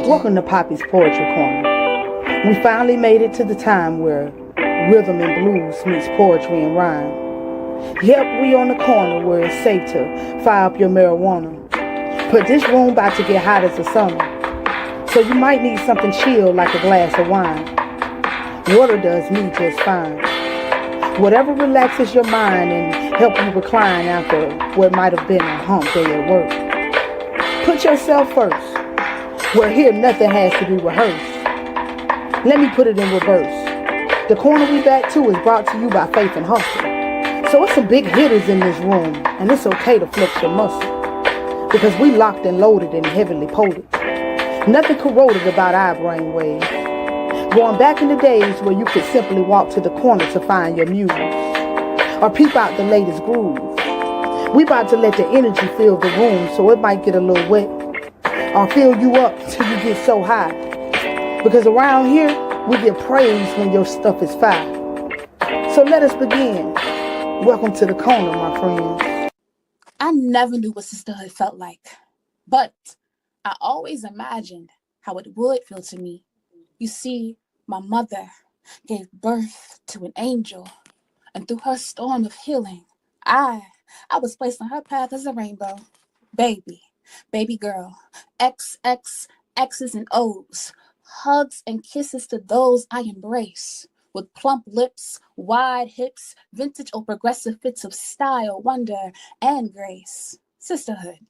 Welcome to Poppy's Poetry Corner. We finally made it to the time where rhythm and blues meets poetry and rhyme. Yep, we on the corner where it's safe to fire up your marijuana. But this room about to get hot as the summer, so you might need something chill like a glass of wine. Water does me just fine. Whatever relaxes your mind and help you recline after what might have been a hump day at work. Put yourself first. Where here nothing has to be rehearsed. Let me put it in reverse. The corner we back to is brought to you by Faith and Hustle. So it's some big hitters in this room, and it's okay to flex your muscle. Because we locked and loaded and heavily potent. Nothing corroded about our brainwaves. Going back in the days where you could simply walk to the corner to find your muse. Or peep out the latest groove. We about to let the energy fill the room so it might get a little wet. Or fill you up till you get so high. Because around here, we get praise when your stuff is fire. So let us begin. Welcome to the corner, my friends. I never knew what sisterhood felt like. But I always imagined how it would feel to me. You see, my mother gave birth to an angel. And through her storm of healing, I was placed on her path as a rainbow. Baby girl, XX, X's and O's, hugs and kisses to those I embrace, with plump lips, wide hips, vintage or progressive fits of style, wonder, and grace. Sisterhood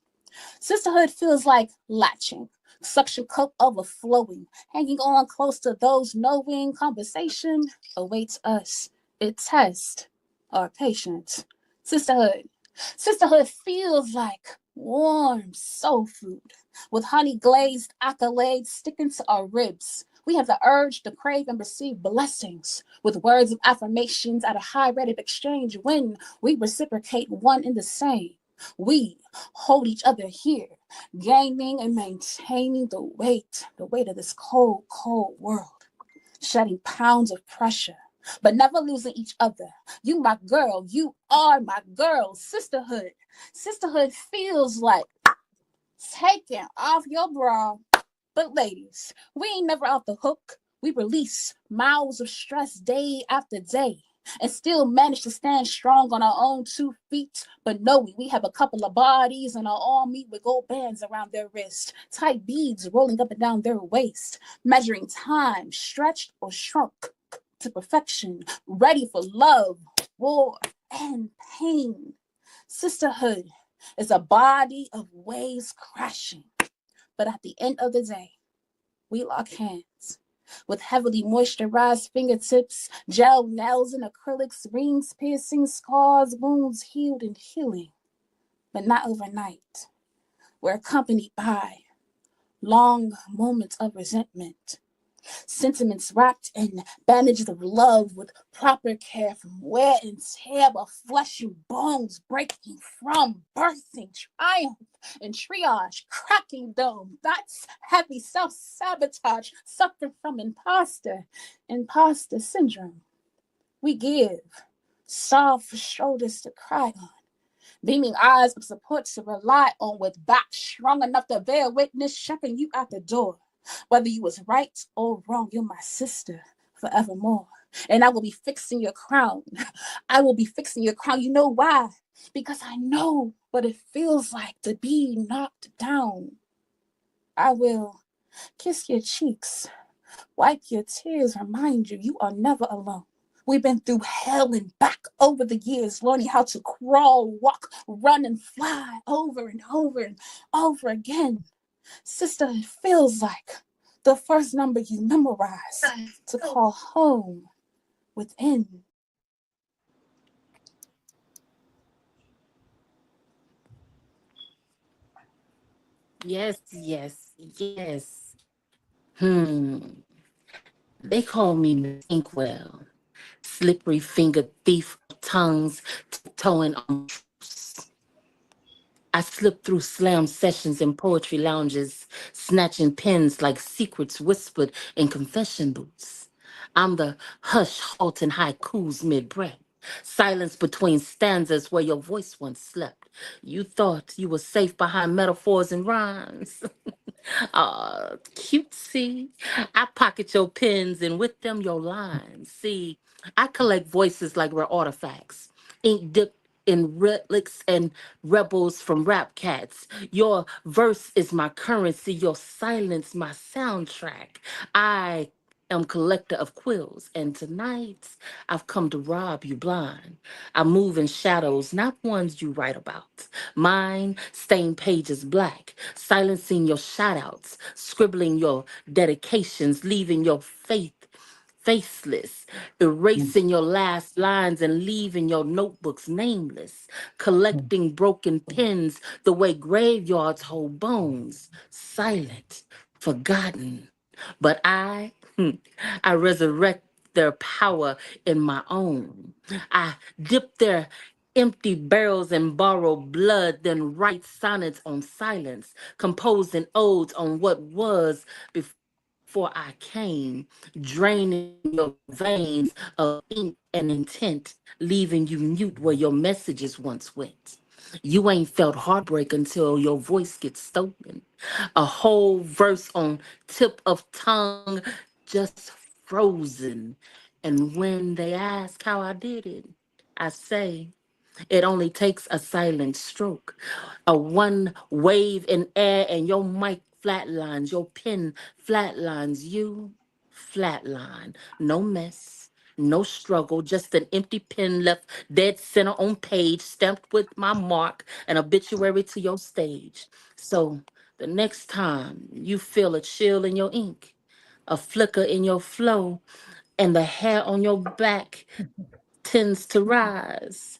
feels like latching, suction cup overflowing, hanging on close to those knowing conversation awaits us. It tests our patience. Sisterhood feels like warm soul food with honey glazed accolades sticking to our ribs. We have the urge to crave and receive blessings with words of affirmations at a high rate of exchange when we reciprocate one in the same. We hold each other here, gaining and maintaining the weight of this cold, cold world, shedding pounds of pressure, but never losing each other. You my girl, you are my girl. Sisterhood feels like taking off your bra. But ladies, we ain't never off the hook. We release miles of stress day after day and still manage to stand strong on our own 2 feet. But knowing we have a couple of bodies and our arm meet with gold bands around their wrist, tight beads rolling up and down their waist, measuring time, stretched or shrunk to perfection, ready for love, war, and pain. Sisterhood is a body of waves crashing, but at the end of the day, we lock hands with heavily moisturized fingertips, gel nails and acrylics, rings, piercing, scars, wounds healed and healing, but not overnight. We're accompanied by long moments of resentment, sentiments wrapped in bandages of love with proper care from wear and tear of flesh and bones breaking from birthing triumph and triage cracking dome. That's heavy self-sabotage suffering from imposter syndrome. We give soft shoulders to cry on, beaming eyes of support to rely on, with back strong enough to bear witness checking you out the door. Whether you was right or wrong, you're my sister forevermore. And I will be fixing your crown. I will be fixing your crown. You know why? Because I know what it feels like to be knocked down. I will kiss your cheeks, wipe your tears, remind you you are never alone. We've been through hell and back over the years, learning how to crawl, walk, run, and fly over and over and over again. Sister, it feels like the first number you memorize to call home within. Yes. They call me Miss Inkwell, slippery fingered thief of tongues, tiptoeing on truths. I slip through slam sessions and poetry lounges, snatching pens like secrets whispered in confession booths. I'm the hush halting haikus mid-breath, silence between stanzas where your voice once slept. You thought you were safe behind metaphors and rhymes. Ah, cute See, I pocket your pens and with them your lines. See, I collect voices like rare artifacts, ink dipped in relics and rebels from rap cats. Your verse is my currency, your silence my soundtrack. I am collector of quills, and tonight I've come to rob you blind. I move in shadows, not ones you write about. Mine stain pages black, silencing your shoutouts, scribbling your dedications, leaving your faith faceless, erasing your last lines and leaving your notebooks nameless, collecting broken pens the way graveyards hold bones, silent, forgotten. But I resurrect their power in my own. I dip their empty barrels and borrow blood, then write sonnets on silence, composing odes on what was before I came, draining your veins of ink and intent, leaving you mute where your messages once went. You ain't felt heartbreak until your voice gets stolen. A whole verse on tip of tongue, just frozen. And when they ask how I did it, I say, it only takes a silent stroke, a one wave in air, and your mic flatlines, your pen flatlines, you flatline. No mess, no struggle, just an empty pen left dead center on page, stamped with my mark, an obituary to your stage. So the next time you feel a chill in your ink, a flicker in your flow, and the hair on your back tends to rise.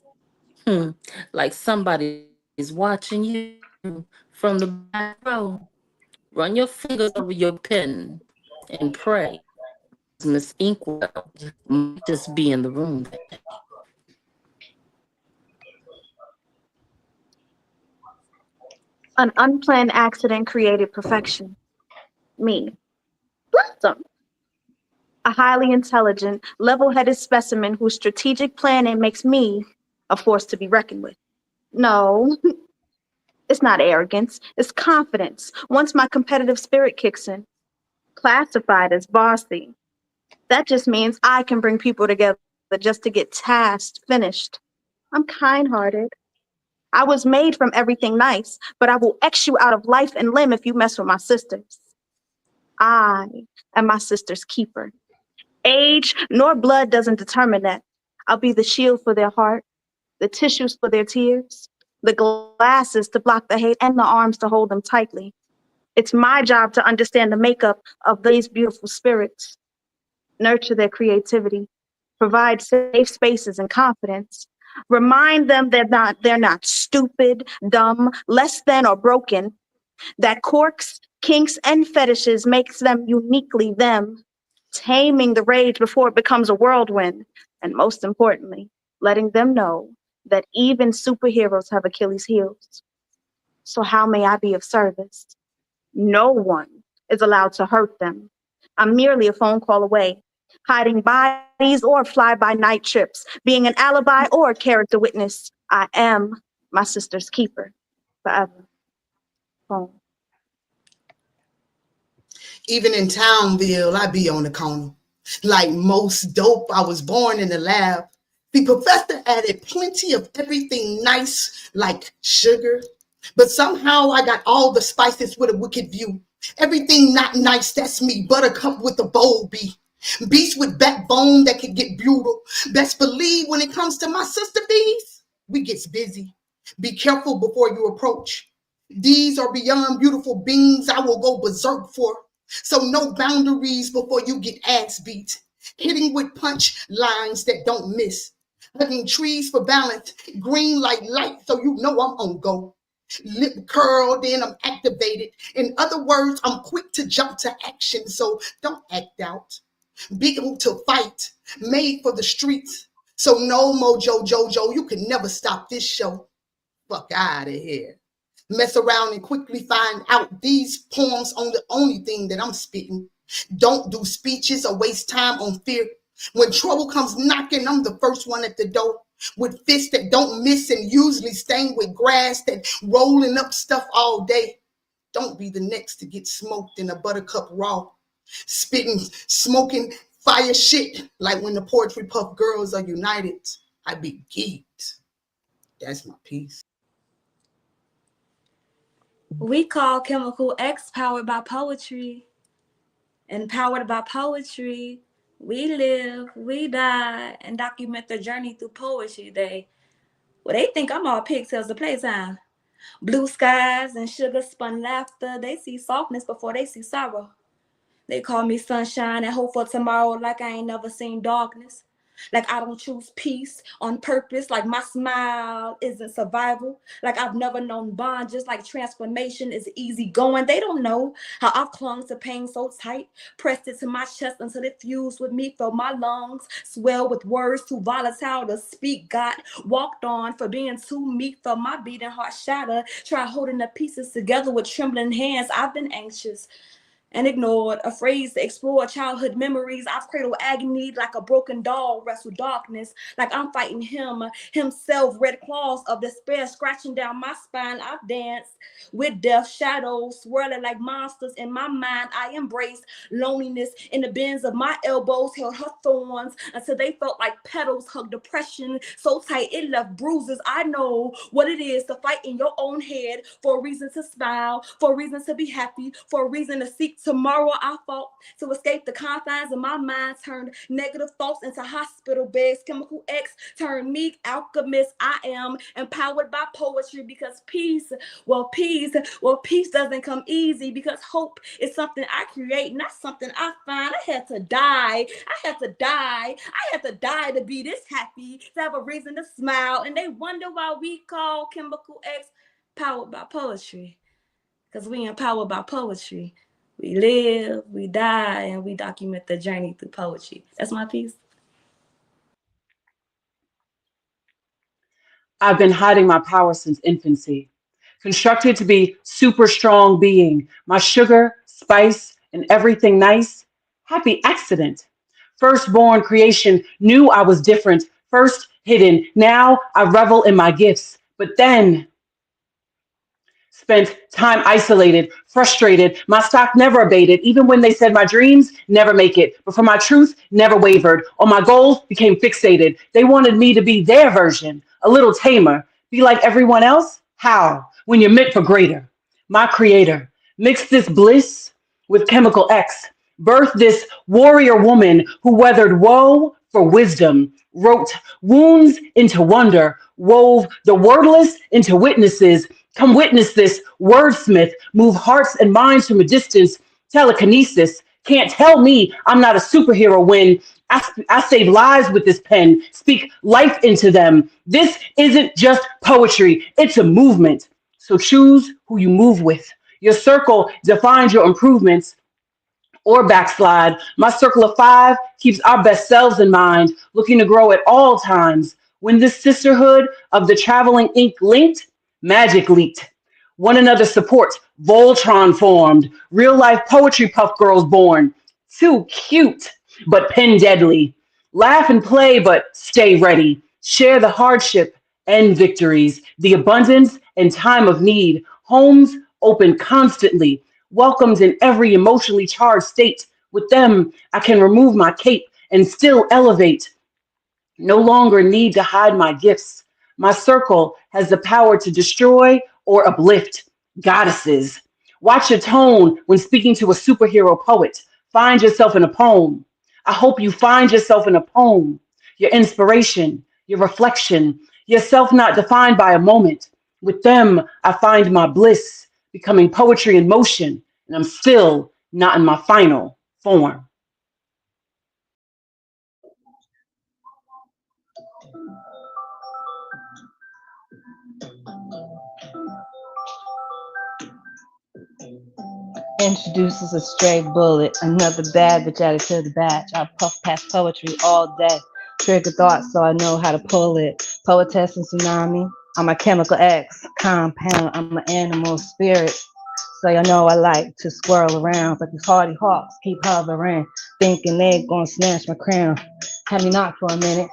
Hmm, like somebody's watching you from the back row. Run your fingers over your pen and pray, because Miss Inkwell might just be in the room that day. An unplanned accident created perfection. Me. Blossom. A highly intelligent, level headed specimen whose strategic planning makes me a force to be reckoned with. No, it's not arrogance, it's confidence. Once my competitive spirit kicks in, classified as bossy, that just means I can bring people together just to get tasks finished. I'm kind hearted. I was made from everything nice, but I will X you out of life and limb if you mess with my sisters. I am my sister's keeper. Age nor blood doesn't determine that. I'll be the shield for their heart, the tissues for their tears, the glasses to block the hate, and the arms to hold them tightly. It's my job to understand the makeup of these beautiful spirits, nurture their creativity, provide safe spaces and confidence, remind them they're not stupid, dumb, less than, or broken, that quirks, kinks, and fetishes makes them uniquely them, taming the rage before it becomes a whirlwind, and most importantly, letting them know that even superheroes have Achilles' heels. So how may I be of service? No one is allowed to hurt them. I'm merely a phone call away, hiding bodies or fly-by night trips, being an alibi or a character witness. I am my sister's keeper forever. Home. Even in Townville, I be on the corner. Like most dope, I was born in the lab. The professor added plenty of everything nice, like sugar. But somehow I got all the spices with a wicked view. Everything not nice, that's me. Buttercup with a bold B. Beast with backbone that can get brutal. Best believe when it comes to my sister bees, we gets busy. Be careful before you approach. These are beyond beautiful beings I will go berserk for. So no boundaries before you get ass beat. Hitting with punch lines that don't miss. Hugging trees for balance. Green like light so you know I'm on go. Lip curl, then I'm activated. In other words, I'm quick to jump to action, so don't act out. Built to fight, made for the streets. So no Mojo Jojo, you can never stop this show. Fuck out of here. Mess around and quickly find out these poems on the only thing that I'm spitting. Don't do speeches or waste time on fear. When trouble comes knocking, I'm the first one at the door. With fists that don't miss and usually stained with grass that rolling up stuff all day. Don't be the next to get smoked in a buttercup raw. spitting, smoking fire shit. Like when the Poetry Puff Girls are united, I be geeked. That's my piece. We call Chemical X powered by poetry. And powered by poetry, we live, we die, and document the journey through poetry. They think I'm all pigtails to playtime. Blue skies and sugar spun laughter. They see softness before they see sorrow. They call me sunshine and hope for tomorrow like I ain't never seen darkness. Like I don't choose peace on purpose, like my smile isn't survival. Like I've never known bond, just like transformation is easy going. They don't know how I've clung to pain so tight, pressed it to my chest until it fused with me, felt my lungs swell with words too volatile to speak. Got walked on for being too meek, felt my beating heart shatter. Try holding the pieces together with trembling hands. I've been anxious and ignored, afraid to explore childhood memories. I've cradled agony like a broken doll, wrestled darkness, like I'm fighting himself, red claws of despair scratching down my spine. I've danced with death, shadows swirling like monsters in my mind. I embraced loneliness in the bends of my elbows, held her thorns until they felt like petals, hugged depression so tight it left bruises. I know what it is to fight in your own head for a reason to smile, for a reason to be happy, for a reason to seek tomorrow. I fought to escape the confines of my mind, turned negative thoughts into hospital beds. Chemical X turned me alchemist. I am empowered by poetry because peace doesn't come easy, because hope is something I create, not something I find. I had to die to be this happy, to have a reason to smile. And they wonder why we call Chemical X powered by poetry, because we empowered by poetry. We live, we die, and we document the journey through poetry. That's my piece. I've been hiding my power since infancy, constructed to be super strong being, my sugar, spice, and everything nice. Happy accident. Firstborn creation knew I was different, first hidden. Now I revel in my gifts. But then spent time isolated, frustrated. My stock never abated, even when they said my dreams never make it. But for my truth, never wavered. Or my goals became fixated. They wanted me to be their version, a little tamer, be like everyone else. How? When you're meant for greater. My creator mixed this bliss with chemical X, birthed this warrior woman who weathered woe for wisdom, wrote wounds into wonder, wove the wordless into witnesses. Come witness this wordsmith, move hearts and minds from a distance, telekinesis. Can't tell me I'm not a superhero when I save lives with this pen, speak life into them. This isn't just poetry, it's a movement. So choose who you move with. Your circle defines your improvements or backslide. My circle of five keeps our best selves in mind, looking to grow at all times. When this sisterhood of the traveling ink linked, magic leaked. One another support, Voltron formed, real life poetry puff girls born. Too cute, but pen deadly. Laugh and play, but stay ready. Share the hardship and victories, the abundance and time of need. Homes open constantly, welcomed in every emotionally charged state. With them, I can remove my cape and still elevate. No longer need to hide my gifts. My circle has the power to destroy or uplift. Goddesses, watch your tone when speaking to a superhero poet. Find yourself in a poem. I hope you find yourself in a poem. Your inspiration, your reflection, yourself not defined by a moment. With them, I find my bliss, becoming poetry in motion, and I'm still not in my final form. Introduces a stray bullet, another bad bitch added to the batch. I puff past poetry all day. Trigger thoughts so I know how to pull it. Poetess and tsunami. I'm a chemical X compound. I'm an animal spirit. So you know I like to swirl around, but these hardy hawks keep hovering, thinking they gonna snatch my crown. Had me knocked for a minute.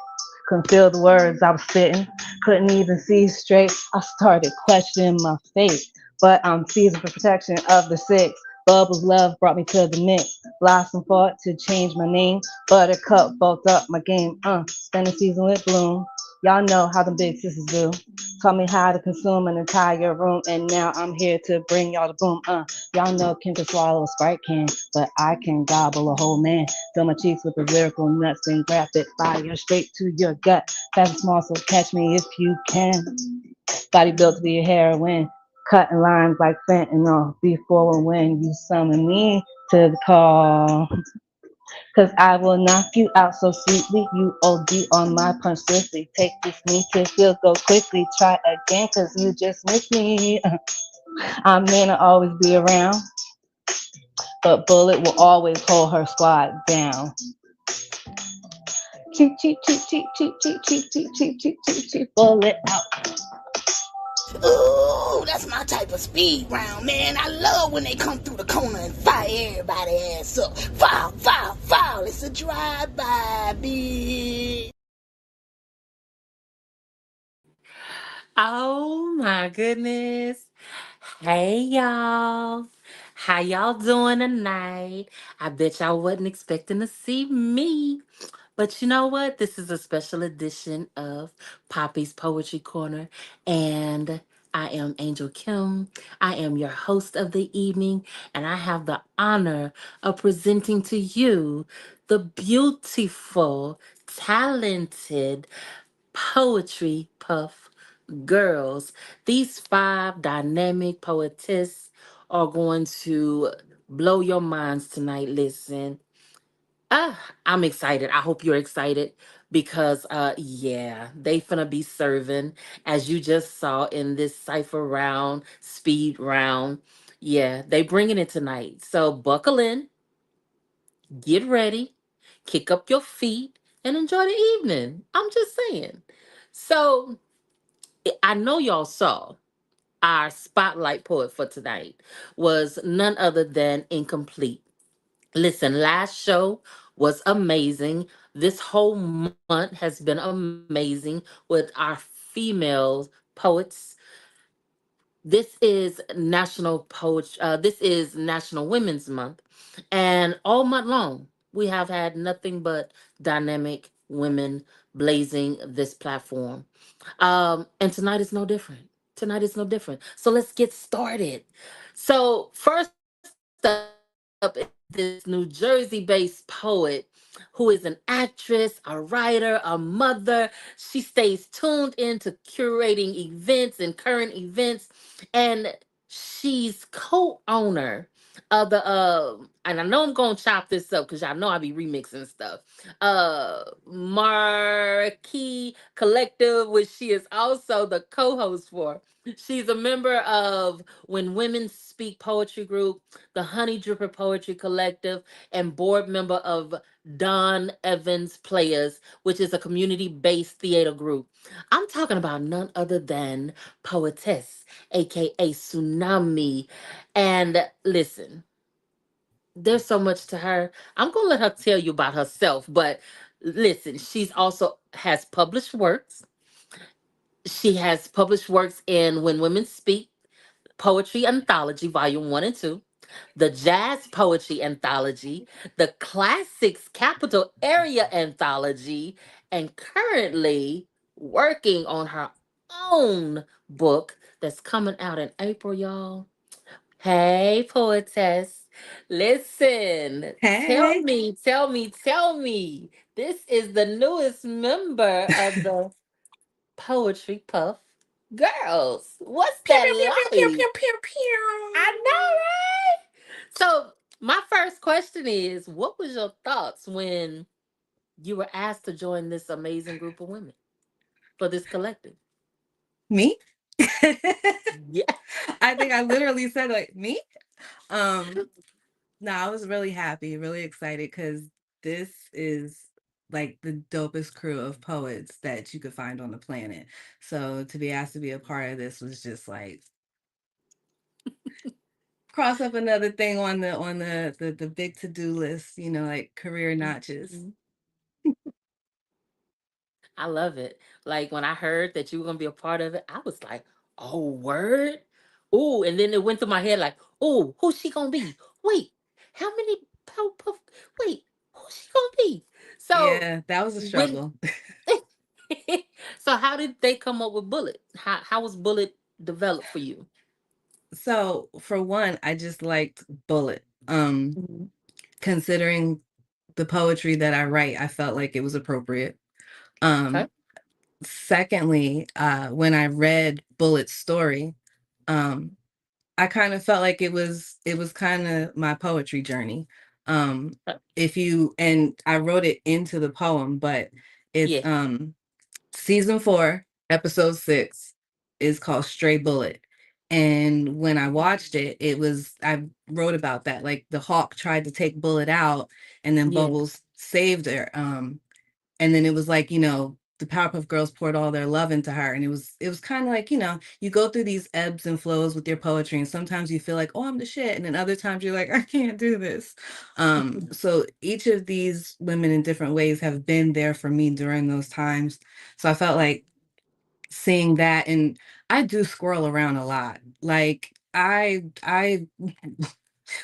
Couldn't feel the words I was spitting. Couldn't even see straight. I started questioning my fate, but I'm seizing for protection of the six. Bubbles love brought me to the mix. Blossom fought to change my name. Buttercup bulked up my game. Spend the season with Bloom. Y'all know how the big sisters do. Taught me how to consume an entire room, and now I'm here to bring y'all the boom. Y'all know Kim can swallow a Sprite can, but I can gobble a whole man. Fill my cheeks with the lyrical nuts and rapid fire straight to your gut. Fast and small, so catch me if you can. Body built to be a heroine, cutting lines like fentanyl. Before and when you summon me to the call, cause I will knock you out so sweetly. You OD on my punch swiftly. Take this knee to feel, go quickly. Try again, cause you just missed me. I may not always be around, but Bullet will always hold her squad down. Cheep, cheep, cheep, cheep, cheep, cheep, cheep, cheep, cheep, cheep, cheep, cheep, Bullet out. Ooh, that's my type of speed round, man. I love when they come through the corner and fire everybody ass up. Foul, foul, foul. It's a drive-by, bitch. Oh my goodness. Hey y'all. How y'all doing tonight? I bet y'all wasn't expecting to see me. But you know what? This is a special edition of Poppy's Poetry Corner. And I am Angel Kim. I am your host of the evening. And I have the honor of presenting to you the beautiful, talented Poetry Puff Girls. These five dynamic poetess are going to blow your minds tonight. Listen, I'm excited. I hope you're excited because yeah, they finna be serving as you just saw in this cipher round, speed round. Yeah, they bringing it tonight. So buckle in, get ready, kick up your feet, and enjoy the evening. I'm just saying. So I know y'all saw our spotlight poet for tonight was none other than Incomplete. Listen, last show was amazing. This whole month has been amazing with our female poets. This is National Women's Month, and all month long we have had nothing but dynamic women blazing this platform. And tonight is no different. Tonight is no different. So let's get started. So first up is this New Jersey-based poet who is an actress, a writer, a mother. She stays tuned into curating events and current events, and she's co-owner of and I know I'm gonna chop this up because y'all know I be remixing stuff. Marquee Collective, which she is also the co-host for. She's a member of When Women Speak Poetry Group, the Honey Dripper Poetry Collective, and board member of Don Evans Players, which is a community-based theater group. I'm talking about none other than Poetess, aka Tsunami. And listen, there's so much to her. I'm gonna let her tell you about herself, but listen, she's also has published works. She has published works in When Women Speak, Poetry Anthology, Volume 1 and 2, the Jazz Poetry Anthology, the Classics Capital Area Anthology, and currently working on her own book that's coming out in April, y'all. Hey, poetess. Listen, Hey. tell me. This is the newest member of the Poetry Puff Girls. What's Pew, that pew, pew, pew, pew, like? pew, pew, pew. I know, right? So, my first question is what was your thoughts when you were asked to join this amazing group of women for this collective? Me? Yeah. I think I literally said like me. Um, no, I was really happy, really excited because this is like the dopest crew of poets that you could find on the planet. So to be asked to be a part of this was just like cross up another thing on the big to-do list, like career notches. Mhm. I love it. Like when I heard that you were gonna be a part of it, I was like, "Oh, word!" Ooh, and then it went through my head like, "Oh, who's she gonna be? Wait, how many Powerpuff? Wait, who's she gonna be? So Yeah, that was a when struggle. so how did they come up with Bullet? How was Bullet developed for you? So for one, I just liked Bullet. Mhm. Considering the poetry that I write, I felt like it was appropriate. Um, Okay. Secondly, when I read Bullet's story, um, I kind of felt like it was kind of my poetry journey. Uh, If you and I wrote it into the poem, but it's Yeah. season 4, episode 6 is called Stray Bullet. And when I watched it, I wrote about that. Like the hawk tried to take Bullet out and then Yeah. Bubbles saved her. And then it was like, the Powerpuff Girls poured all their love into her. And it was kind of like, you go through these ebbs and flows with your poetry. And sometimes you feel like, oh, I'm the shit. And then other times you're like, I can't do this. So each of these women in different ways have been there for me during those times. So I felt like seeing that, and I do squirrel around a lot. Like I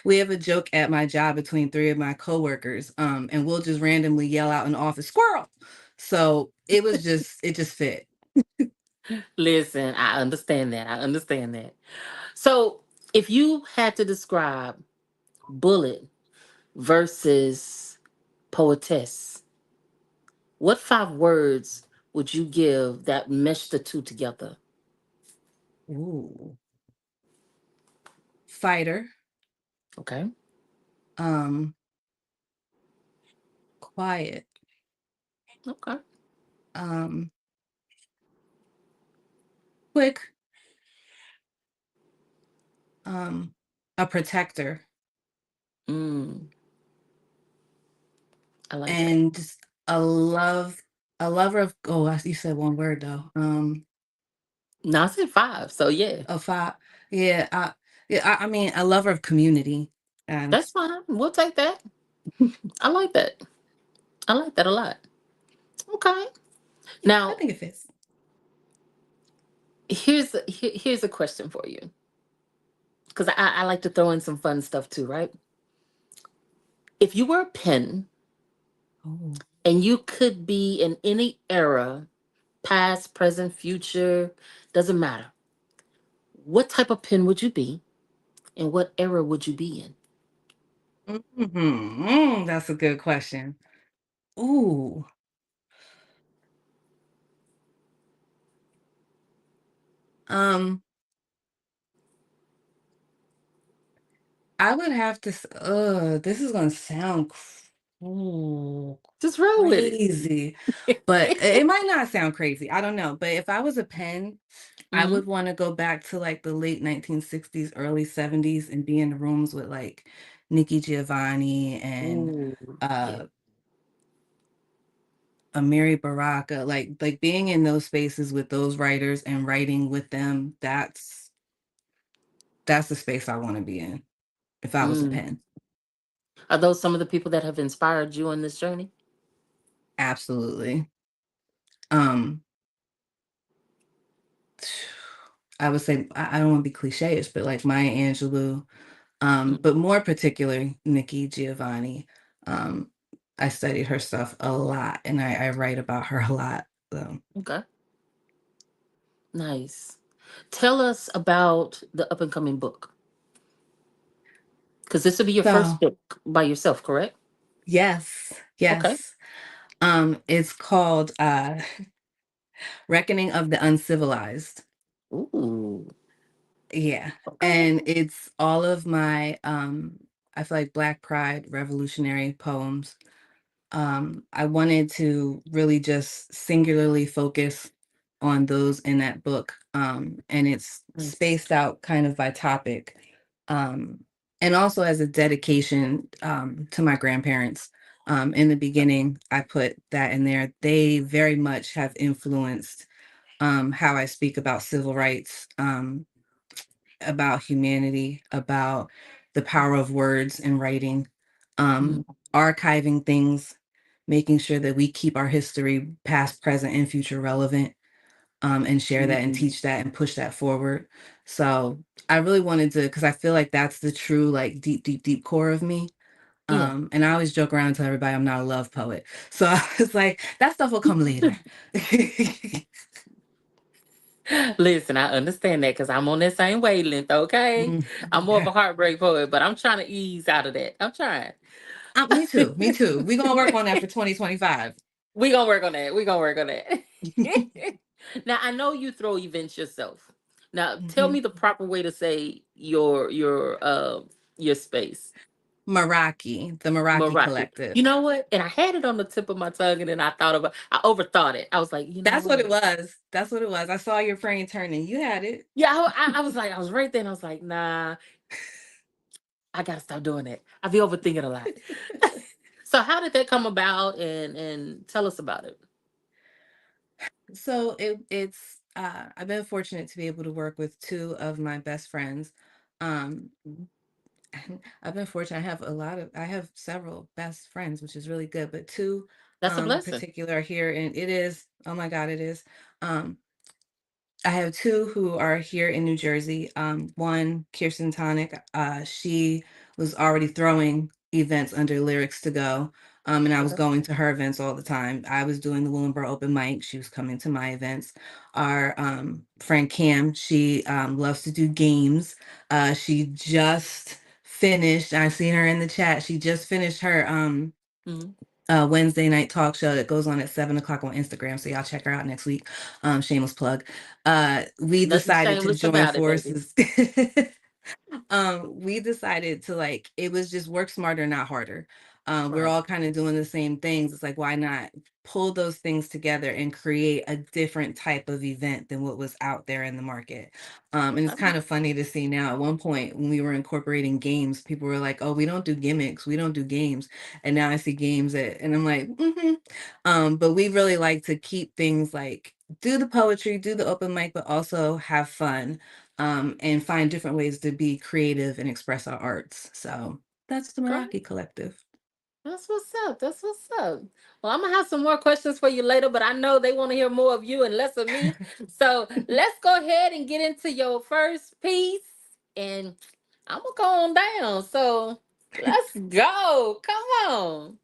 we have a joke at my job between 3 of my coworkers, and we'll just randomly yell out in the office, "Squirrel!" So it just fit. Listen, I understand that. I understand that. So if you had to describe Bullet versus Poetess, what 5 words would you give that mesh the two together? Ooh. Fighter, Okay. um, quiet, Okay. um, quick, um, a protector, Mm, I like that. and just a love, a lover of. Oh, you said one word though. No, I said 5. So yeah, A five. Yeah, yeah. I mean, a lover of community. And that's fine. We'll take that. I like that. I like that a lot. Okay. yeah, I Now, think it fits. here's a question for you, because I like to throw in some fun stuff too, right? If you were a pen Oh. and you could be in any era, past, present, future, doesn't matter. What type of pen would you be, and what era would you be in? That's a good question. Ooh. Um, I would have to. This is gonna sound ooh, Just roll with crazy, but it. it might not sound crazy. I don't know. But if I was a pen, I Hmm. would want to go back to like the late 1960s, early 70s, and be in the rooms with like Nikki Giovanni and Ooh, yeah. uh Amiri Baraka, like being in those spaces with those writers and writing with them, that's the space I want to be in if I was a Mm. pen. Are those some of the people that have inspired you on this journey? Absolutely. Um, I would say I don't want to be cliche-ish, but like Maya Angelou, Mm. but more particularly Nikki Giovanni. Um, I studied her stuff a lot and I write about her a lot. So, Okay, nice. Tell us about the up and coming book, because this will be your first so book by yourself, correct? yes, Okay. yes. It's called Reckoning of the Uncivilized. Ooh. Yeah. Okay. And it's all of my I feel like Black Pride revolutionary poems. I wanted to really just singularly focus on those in that book. And it's Nice. spaced out kind of by topic. Um, and also as a dedication to my grandparents. In the beginning, I put that in there. They very much have influenced how I speak about civil rights, about humanity, about the power of words and writing, Mm, archiving things, making sure that we keep our history past, present, and future relevant, and share that and mm, teach that and push that forward. So I really wanted to, because I feel like that's the true, like, deep, deep, deep core of me. Yeah. And I always joke around and tell everybody I'm not a love poet. So I was like, that stuff will come later. Listen, I understand that because I'm on that same wavelength, okay? Mm. I'm more of a heartbreak poet, but I'm trying to ease out of that. I'm trying. Me too. Me too. We're gonna work on that for 2025. We gonna work on that. We gonna work on that. Now I know you throw events yourself. Now tell Hmm. me the proper way to say your space. Meraki, the Meraki Meraki. You Collective. know what? And I had it on the tip of my tongue, and then I overthought it. I was like, you know That's what it what? was. That's what it was. I saw your brain turning. You had it. Yeah, I was like, I was right there, and I was like, nah, I gotta stop doing that. I be overthinking a lot. So how did that come about, and tell us about it? So it's I've been fortunate to be able to work with two of my best friends. Um Mhm. I've been fortunate. I have several best friends, which is really good, but two That's a in blessing. particular are here, and it is, oh my God, it is. Um I have two who are here in New Jersey. One, Kirsten Tonic, she was already throwing events under Lyrics to Go. And I was Okay. going to her events all the time. I was doing the Willenboro open mic. She was coming to my events. Our friend Cam, she loves to do games. She just finished, I seen her in the chat. She just finished her Hmm. Wednesday night talk show that goes on at 7 o'clock on Instagram. So y'all check her out next week. Shameless plug. We Nothing decided to shameless join about it, baby. forces. We decided to, like, it was just work smarter, not harder. We're Right. all kind of doing the same things. It's like, why not pull those things together and create a different type of event than what was out there in the market? And it's Okay. kind of funny to see now. At one point, when we were incorporating games, people were like, "Oh, we don't do gimmicks, we don't do games." And now I see games and I'm like, mm-hmm. But we really like to keep things like do the poetry, do the open mic, but also have fun, and find different ways to be creative and express our arts. So that's the Great. Meraki Collective. That's what's up. That's what's up. Well, I'm gonna have some more questions for you later, but I know they want to hear more of you and less of me. So let's go ahead and get into your first piece, and I'm gonna go on down. So let's go. Come on.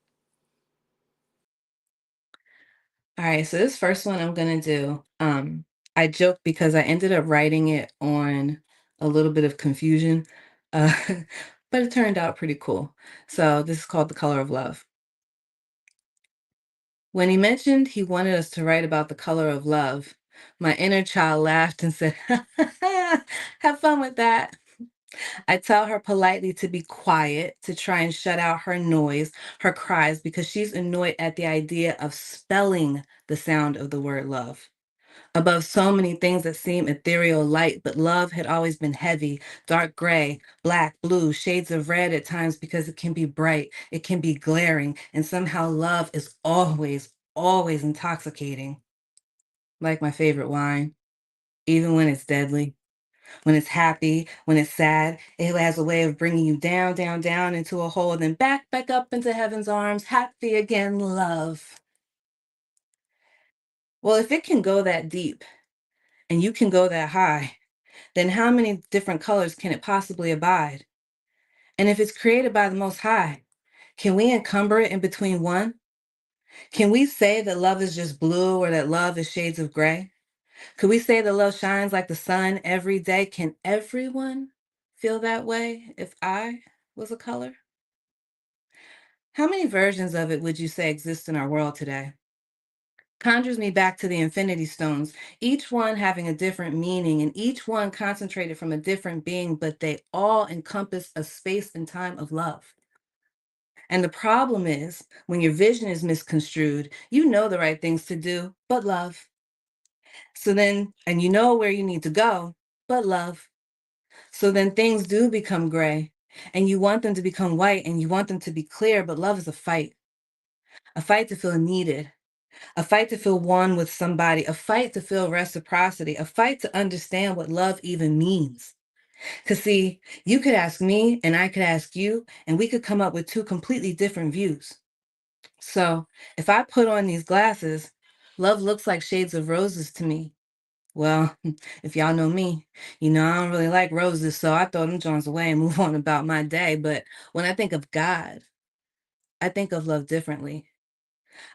All right, so this first one I'm gonna do. I joke because I ended up writing it on a little bit of confusion, uh, but it turned out pretty cool. So this is called "The Color of Love." When he mentioned he wanted us to write about the color of love, my inner child laughed and said, "Have fun with that." I tell her politely to be quiet, to try and shut out her noise, her cries, because she's annoyed at the idea of spelling the sound of the word love. Above so many things that seem ethereal light, but love had always been heavy, dark gray, black, blue, shades of red at times because it can be bright, it can be glaring, and somehow love is always, always intoxicating. Like my favorite wine, even when it's deadly. When it's happy, when it's sad, it has a way of bringing you down, down, down into a hole, then back, back up into heaven's arms, happy again, love. Well, if it can go that deep and you can go that high, then how many different colors can it possibly abide? And if it's created by the Most High, can we encumber it in between one? Can we say that love is just blue or that love is shades of gray? Could we say that love shines like the sun every day? Can everyone feel that way if I was a color? How many versions of it would you say exist in our world today? Conjures me back to the infinity stones, each one having a different meaning and each one concentrated from a different being, but they all encompass a space and time of love. And the problem is, when your vision is misconstrued, you know the right things to do, but love. So then, and you know where you need to go, but love. So then things do become gray, and you want them to become white, and you want them to be clear, but love is a fight to feel needed, a fight to feel one with somebody, a fight to feel reciprocity, a fight to understand what love even means. Because, see, you could ask me and I could ask you, and we could come up with two completely different views. So if I put on these glasses, love looks like shades of roses to me. Well, if y'all know me, I don't really like roses, so I throw them joints away and move on about my day. But when I think of God, I think of love differently.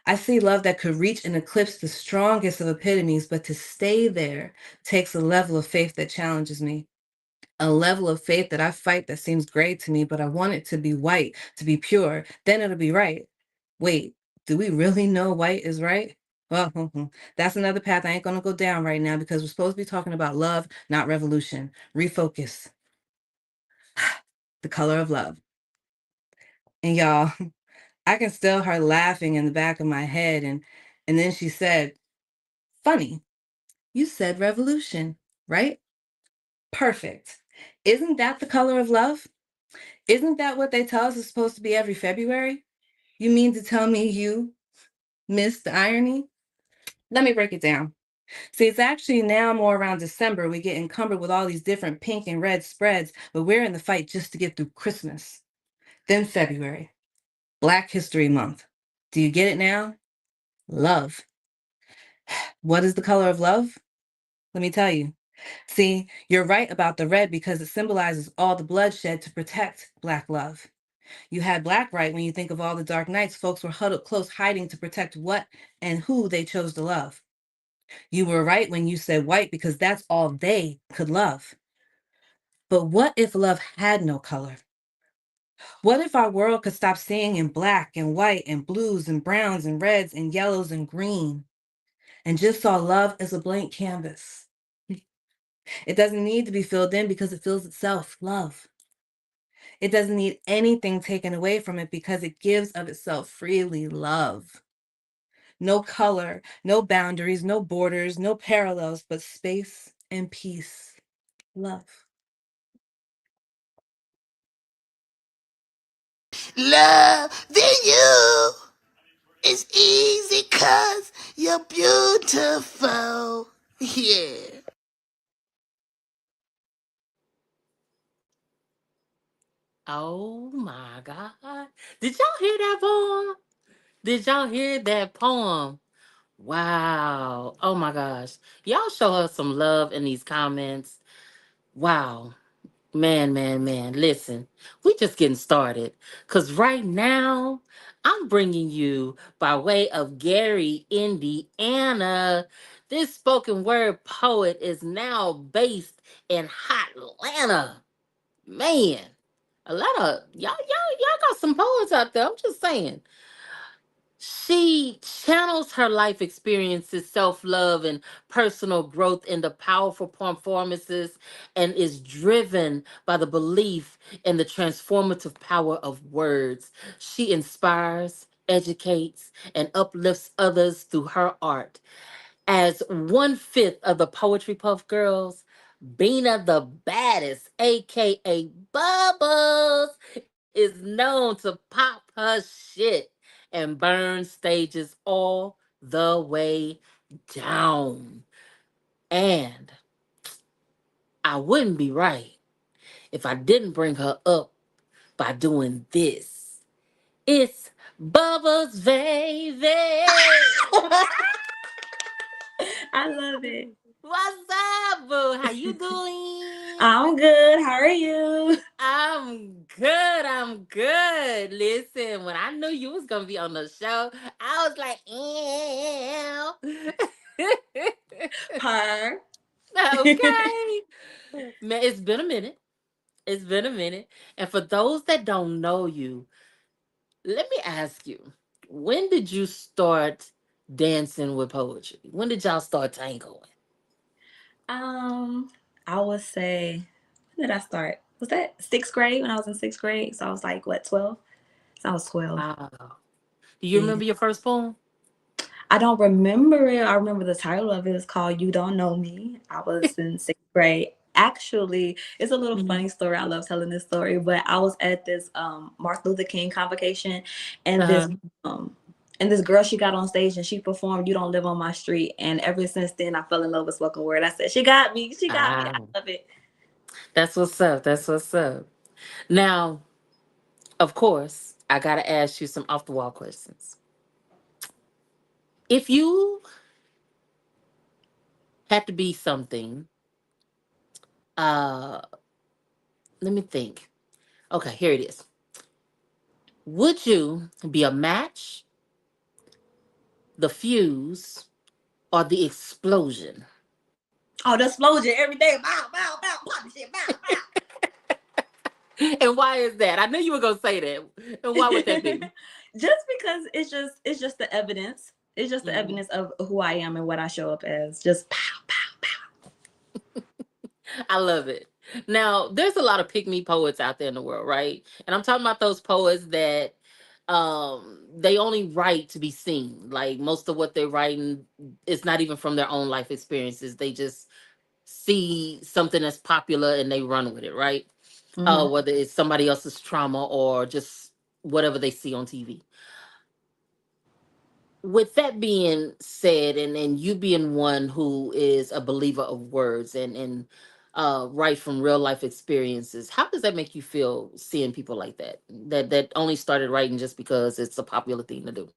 I see love that could reach and eclipse the strongest of epitomes, but to stay there takes a level of faith that challenges me. A level of faith that I fight that seems gray to me, but I want it to be white, to be pure. Then it'll be right. Wait, do we really know white is right? Well, that's another path I ain't gonna go down right now because we're supposed to be talking about love, not revolution. Refocus. The color of love. And y'all, I can still her laughing in the back of my head. And then she said, funny, you said revolution, right? Perfect. Isn't that the color of love? Isn't that what they tell us is supposed to be every February? You mean to tell me you missed the irony? Let me break it down. See, it's actually now more around December. We get encumbered with all these different pink and red spreads, but we're in the fight just to get through Christmas. Then February, Black History Month. Do you get it now? Love. What is the color of love? Let me tell you. See, you're right about the red because it symbolizes all the bloodshed to protect Black love. You had Black right when you think of all the dark nights folks were huddled close hiding to protect what and who they chose to love. You were right when you said white because that's all they could love. But what if love had no color? What if our world could stop seeing in black and white and blues and browns and reds and yellows and green and just saw love as a blank canvas? It doesn't need to be filled in because it fills itself, love. It doesn't need anything taken away from it because it gives of itself freely, love. No color, no boundaries, no borders, no parallels, but space and peace, love. Loving you is easy 'cause you're beautiful. Yeah. Oh my God. Did y'all hear that poem? Did y'all hear that poem? Wow. Oh my gosh. Y'all show her some love in these comments. Wow. Man, man, man. Listen, we just getting started. Because right now, I'm bringing you, by way of Gary, Indiana, this spoken word poet is now based in Hotlanta. Man, y'all got some poets out there. I'm just saying. She channels her life experiences, self love, and personal growth into powerful performances and is driven by the belief in the transformative power of words. She inspires, educates, and uplifts others through her art. As 1/5 of the Poetry Puff Girls, Bina the baddest, aka Bubbles, is known to pop her shit and burn stages all the way down. And I wouldn't be right if I didn't bring her up by doing this. It's Bubbles, baby. I love it. What's up, boo? How you doing? I'm good. How are you? I'm good. I'm good. Listen, when I knew you was gonna be on the show, I was like, ew. Her. Okay. Man, it's been a minute. It's been a minute. And for those that don't know you, let me ask you, when did you start dancing with poetry? When did y'all start tangoing? um, I would say, when did I start? Was that sixth grade when I was in sixth grade? So I was like, what, 12? So I was 12. Wow. Do you Yeah. remember your first poem? I don't remember it. I remember the title of it is called You Don't Know Me. I was in sixth grade. Actually, it's a little Mhm. funny story. I love telling this story, but I was at this Martin Luther King convocation, and this Uh-huh. um and this girl, she got on stage and she performed You Don't Live on My Street. And ever since then I fell in love with spoken word. I said, she got me, she got me. I Ah, love it. that's what's up. That's what's up. Now, of course, I gotta ask you some off the wall questions. If you had to be something. Uh, Let me think. Okay, here it is. Would you be a match, the fuse, or the explosion? Oh, the explosion every day. Bow, bow, bow, pop the shit, bow, And why is that? I knew you were gonna say that. And why would that bow. be? Just because it's just the evidence. It's just the Mhm. evidence of who I am and what I show up as. Just pow, pow, pow. I love it. Now, there's a lot of pick me poets out there in the world, right? And I'm talking about those poets that they only write to be seen. Like most of what they're writing is not even from their own life experiences. They just see something that's popular and they run with it, right? Mm-hmm. Whether it's somebody else's trauma or just whatever they see on TV. With that being said, and you being one who is a believer of words and write from real life experiences, how does that make you feel seeing people like that only started writing just because it's a popular thing to do?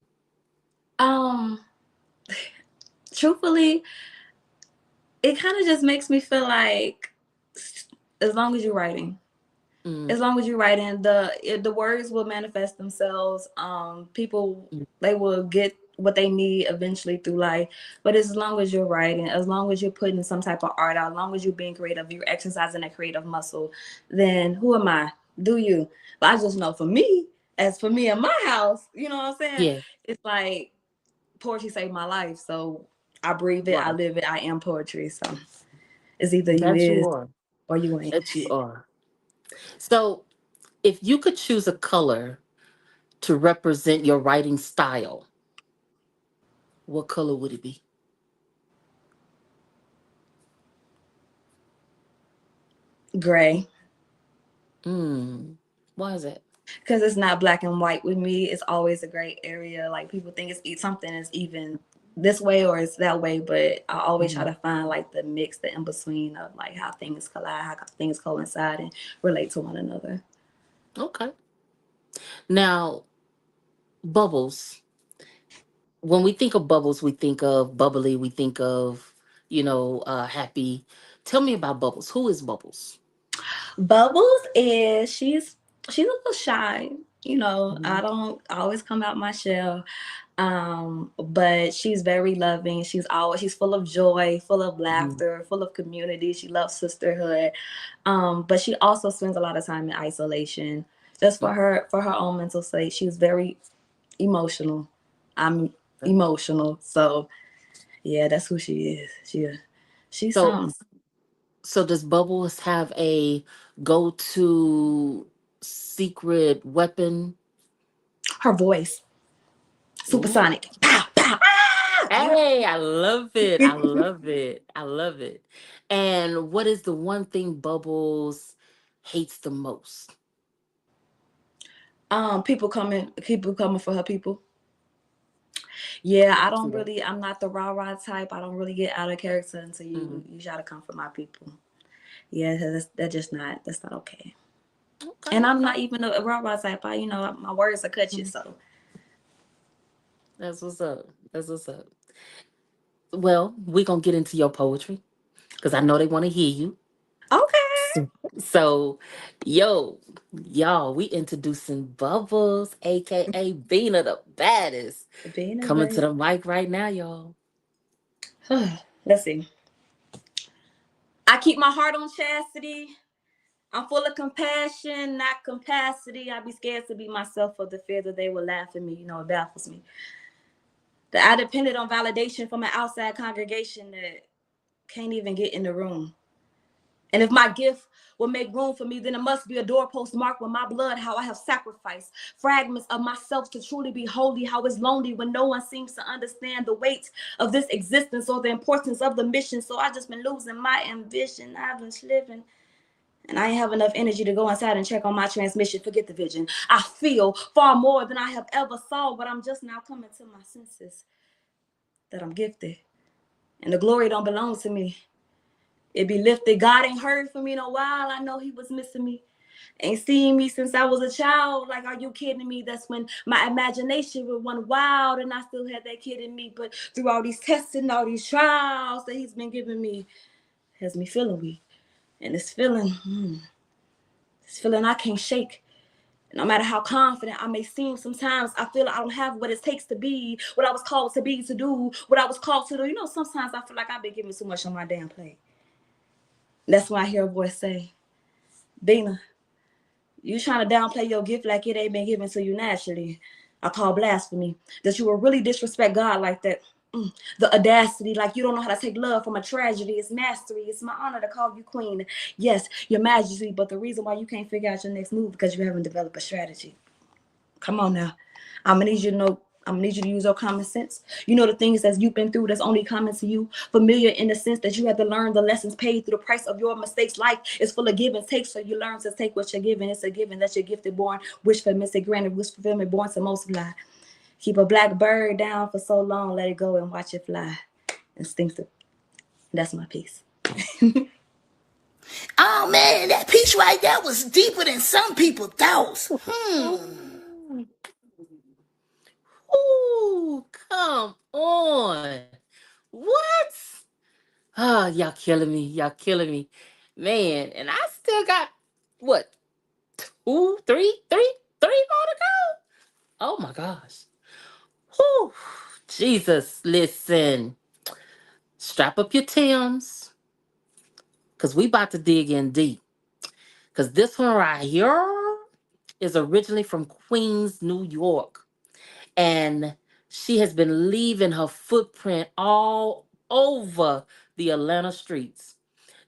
Um, Truthfully, it kind of just makes me feel like as long as you're writing, Mm, as long as you're writing, the words will manifest themselves. People, mm, they will get what they need eventually through life. But as long as you're writing, as long as you're putting some type of art out, as long as you're being creative, you're exercising that creative muscle, then who am I? Do you? But I just know for me, as for me in my house, you know what I'm saying? yeah, It's like poetry saved my life. So I breathe it, I right. live it, I am poetry. So it's either you That you is are. or you ain't. That you are. So, if you could choose a color to represent your writing style, what color would it be? Gray. Mm, why is that? Because it's not black and white with me. It's always a gray area. Like people think something is even this way or it's that way, but I always try Mhm. to find like the mix, the in between of like how things collide, how things coincide and relate to one another. Okay. Now, bubbles. When we think of bubbles, we think of bubbly, we think of, happy. Tell me about Bubbles. Who is Bubbles? Bubbles is she's a little shy. I Mhm. don't always come out my shell. But she's very loving. She's full of joy, full of Mhm. laughter, full of community. She loves sisterhood. But she also spends a lot of time in isolation just for her own mental state. She's very emotional. I'm Okay. emotional. So yeah, that's who she is. She's So, something. so does Bubbles have a go-to secret weapon? Her voice, Ooh. supersonic. Pow, pow. Hey, I love it. I love it. I love it. And what is the one thing Bubbles hates the most? People coming for her people. Yeah, I I can see don't that. really. I'm not the rah rah type. I don't really get out of character until you Hmm. you try to come for my people. Yeah, that's not okay. Okay, And I'm okay. not even a rah rah type. My words are cut you. Mhm. So That's what's up. That's what's up. Well, we're gonna get into your poetry because I know they want to hear you. okay, So, yo, y'all, we introducing Bubbles, aka Bina the baddest. being a Coming to baby. the mic right now, y'all. Let's see. I keep my heart on chastity. I'm full of compassion, not capacity. I be scared to be myself for the fear that they will laugh at me. It baffles me. That I depended on validation from an outside congregation that can't even get in the room. And if my gift will make room for me, then it must be a doorpost marked with my blood, how I have sacrificed fragments of myself to truly be holy, how it's lonely when no one seems to understand the weight of this existence or the importance of the mission. So I just been losing my ambition. I've been living. And I ain't have enough energy to go inside and check on my transmission. Forget the vision. I feel far more than I have ever saw, but I'm just now coming to my senses that I'm gifted. And the glory don't belong to me. It be lifted. God ain't heard from me in a while. I know he was missing me. Ain't seen me since I was a child. Like, are you kidding me? That's when my imagination would run wild, and I still had that kid in me. But through all these tests and all these trials that he's been giving me, has me feeling weak. And this feeling I can't shake. No matter how confident I may seem, sometimes I feel like I don't have what it takes to be what I was called to be, to do what I was called to do. You know, sometimes I feel like I've been giving too much on my damn plate. That's when I hear a voice say, Dina, you trying to downplay your gift like it ain't been given to you naturally. I call blasphemy. That you will really disrespect God like that. The audacity, like you don't know how to take love from a tragedy. It's mastery. It's my honor to call you queen. Yes, your majesty, but the reason why you can't figure out your next move because you haven't developed a strategy. Come on now. I'm gonna need you to know. I'm gonna need you to use your common sense. You know the things that you've been through that's only common to you. Familiar in the sense that you had to learn the lessons paid through the price of your mistakes. Life is full of give and take, so you learn to take what you're given. It's a given that you're gifted, born, wish for missing, granted, wish fulfillment, born to multiply. Keep a black bird down for so long, let it go and watch it fly. Instinctive. That's my piece. Oh man, that piece right there was deeper than some people thought. Ooh, come on. What? Oh, y'all killing me. Y'all killing me. Man, and I still got what? Two, three more to go? Oh my gosh. Whew. Jesus, listen. Strap up your Tims. Cause we about to dig in deep. Cause this one right here is originally from Queens, New York. And she has been leaving her footprint all over the Atlanta streets.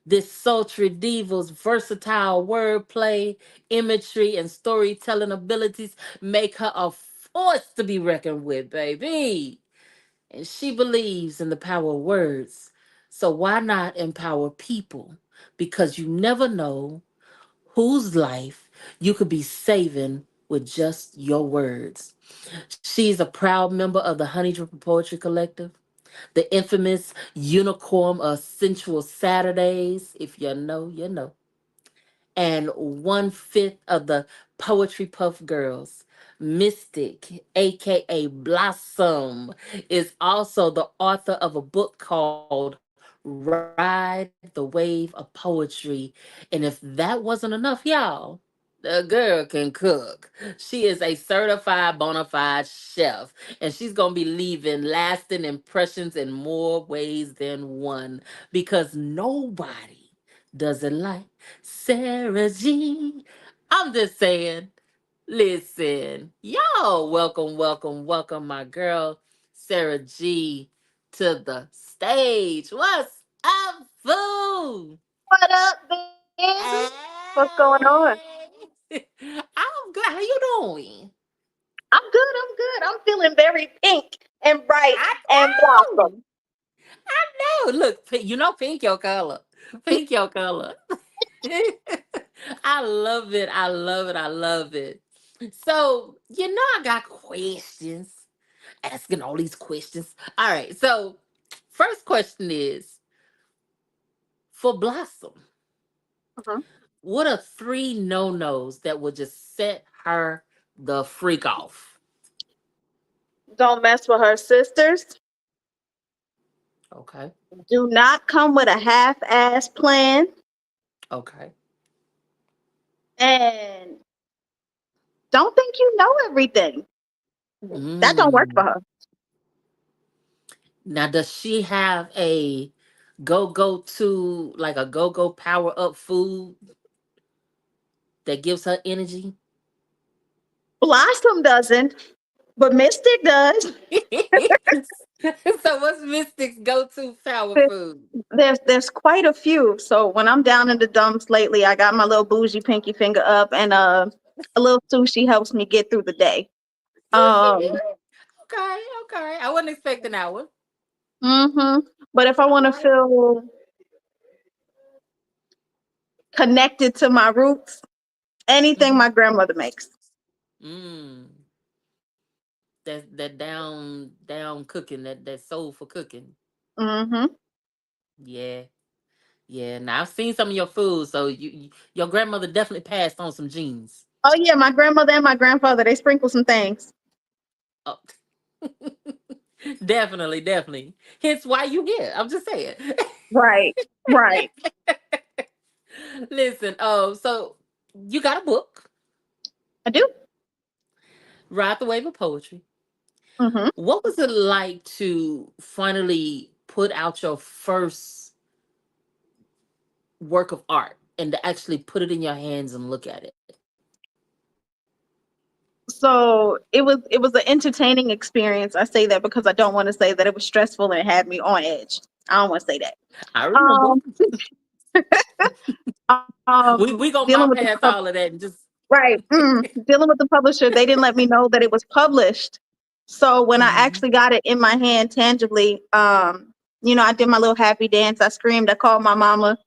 This sultry diva's versatile wordplay, imagery, and storytelling abilities make her a force to be reckoned with, baby. And she believes in the power of words. So why not empower people? Because you never know whose life you could be saving with just your words. She's a proud member of the Honey Dripper Poetry Collective, the infamous unicorn of Sensual Saturdays. If you know, you know. And 1/5 of the Poetry Puff Girls. Mystic, aka Blossom, is also the author of a book called Ride the Wave of Poetry. And if that wasn't enough, y'all, the girl can cook. She is a certified bona fide chef, and she's gonna be leaving lasting impressions in more ways than one because nobody does it like Sarah G. I'm just saying, listen, y'all, welcome, my girl, Sarah G, to the stage. What's up, food? What up, bitch? What's going on? Hey. I'm good. How you doing? I'm good. I'm good. I'm feeling very pink and bright I and know. blossom. I know. Look, you know, pink your color. Pink your color. I love it. I love it. I love it. So, I got questions. Asking all these questions. All right. So, first question is for Blossom, Mhm. what are three no-nos that would just set her the freak off? Don't mess with her sisters. Okay. Do not come with a half-ass plan. Okay. And don't think you know everything. That don't work for Mm. her. Now, does she have a go to, like a go power up food that gives her energy? Blossom doesn't, but Mystic does. So, what's Mystic's go to power food? There's quite a few. So when I'm down in the dumps lately, I got my little bougie pinky finger up, and a little sushi helps me get through the day. Um, Sushi? Okay, okay. I wasn't expecting that one. hmm But if I want to feel connected to my roots, anything Mhm. my grandmother makes. Mm. That down cooking, that soul for cooking. hmm Yeah. Yeah, now I've seen some of your food, so your grandmother definitely passed on some genes. Oh yeah, my grandmother and my grandfather, they sprinkle some things. Oh, definitely, definitely. Hence why you here. I'm just saying. Right. Right. Listen, so you got a book, I do. Ride the Wave of Poetry. Hmm. What was it like to finally put out your first work of art and to actually put it in your hands and look at it? So it was an entertaining experience. I say that because I don't want to say that it was stressful and it had me on edge. I don't want to say that. I remember. Um, We gonna Dealing with the bypass all of that and just right, dealing with the publisher, they didn't let me know that it was published. So when I Mhm. actually got it in my hand tangibly, I did my little happy dance. I screamed. I called my mama.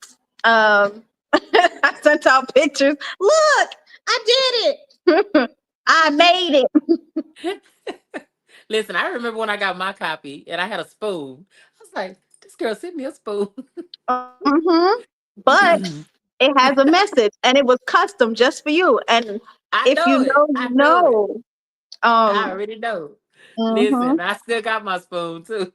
I sent out pictures. Look, I did it. I made it. Listen, I remember when I got my copy and I had a spoon. I was like, this girl sent me a spoon. Hmm. But it has a message, and it was custom just for you. And I if you know it. know, you I know it. know. I Um, already know. mhm. Listen, I still got my spoon too.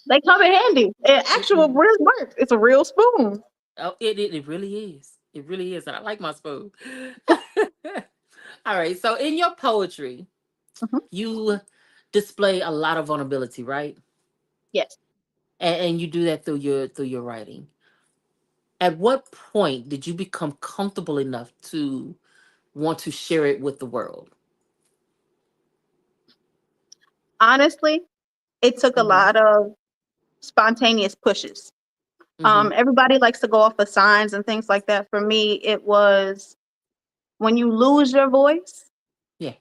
They come in handy. It actually really works. It's a real spoon. Oh, it really is. It really is. And I like my spoon. All right. So in your poetry, Mhm. you display a lot of vulnerability, right? Yes. And you do that through your writing. At what point did you become comfortable enough to want to share it with the world? Honestly, it took a Mm-hmm. lot of spontaneous pushes. Mm-hmm. Everybody likes to go off of signs and things like that. For me, it was when you lose your voice Yeah.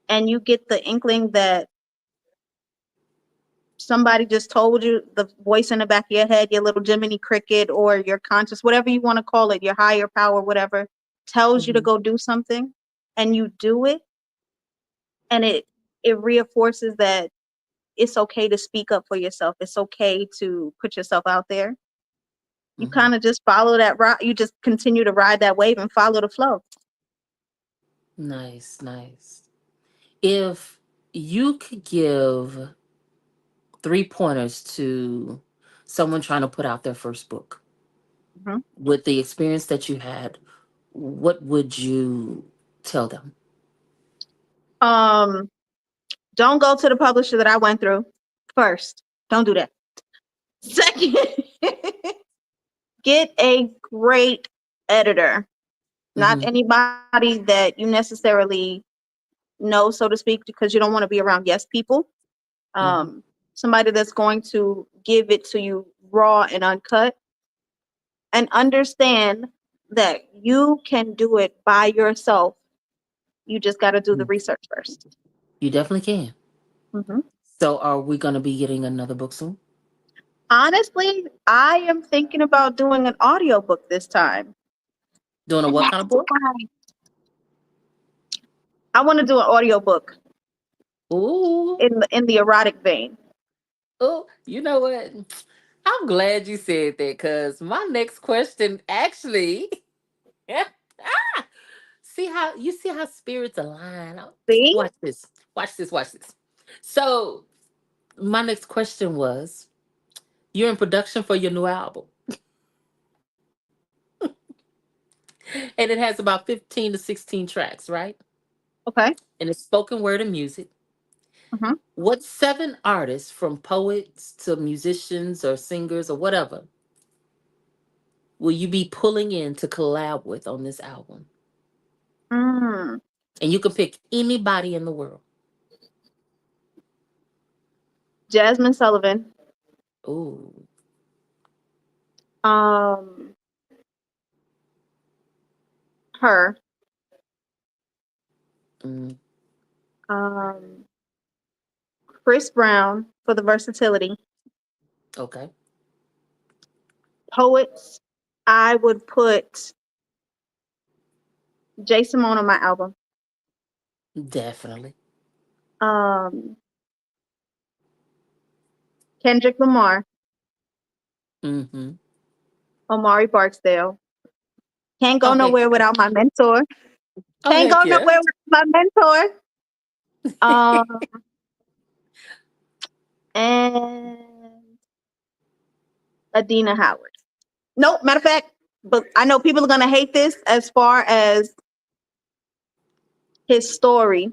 and you get the inkling that somebody just told you, the voice in the back of your head, your little Jiminy Cricket or your conscious, whatever you want to call it, your higher power, whatever, tells you to Mm-hmm. go do something and you do it, and it reinforces that it's okay to speak up for yourself. It's okay to put yourself out there. You Mm-hmm. kind of just follow that route. You just continue to ride that wave and follow the flow. Nice, nice. If you could give 3 pointers to someone trying to put out their first book Mhm. with the experience that you had, what would you tell them? Um, don't go to the publisher that I went through first. Don't do that. Second, get a great editor, not Mm-hmm. anybody that you necessarily know, so to speak, because you don't want to be around yes people. Mm-hmm. Um, Somebody that's going to give it to you raw and uncut, and understand that you can do it by yourself. You just got to do the research first. You definitely can. Mhm. So, are we going to be getting another book soon? Honestly, I am thinking about doing an audiobook this time. Doing a what kind of book? I want to do an audiobook Ooh, in the erotic vein. oh, you know what? I'm glad you said that because my next question actually, see how spirits align. See? Watch this. Watch this. Watch this. So my next question was, you're in production for your new album, and it has about 15 to 16 tracks, right? Okay. And it's spoken word and music. Mhm. What 7 artists, from poets to musicians or singers or whatever, will you be pulling in to collab with on this album? Mm. And you can pick anybody in the world. Jasmine Sullivan. Ooh. Um, Her. Mm, Um, Chris Brown for the versatility. okay. Poets. I would put Jay Simone on my album. Definitely. Um, Kendrick Lamar. Mm-hmm. Omari Barksdale. Can't go Oh heck nowhere yeah. without my mentor. Oh Can't go heck yeah. nowhere without my mentor. Um, and Adina Howard. Nope, matter of fact, but I know people are gonna hate this as far as his story,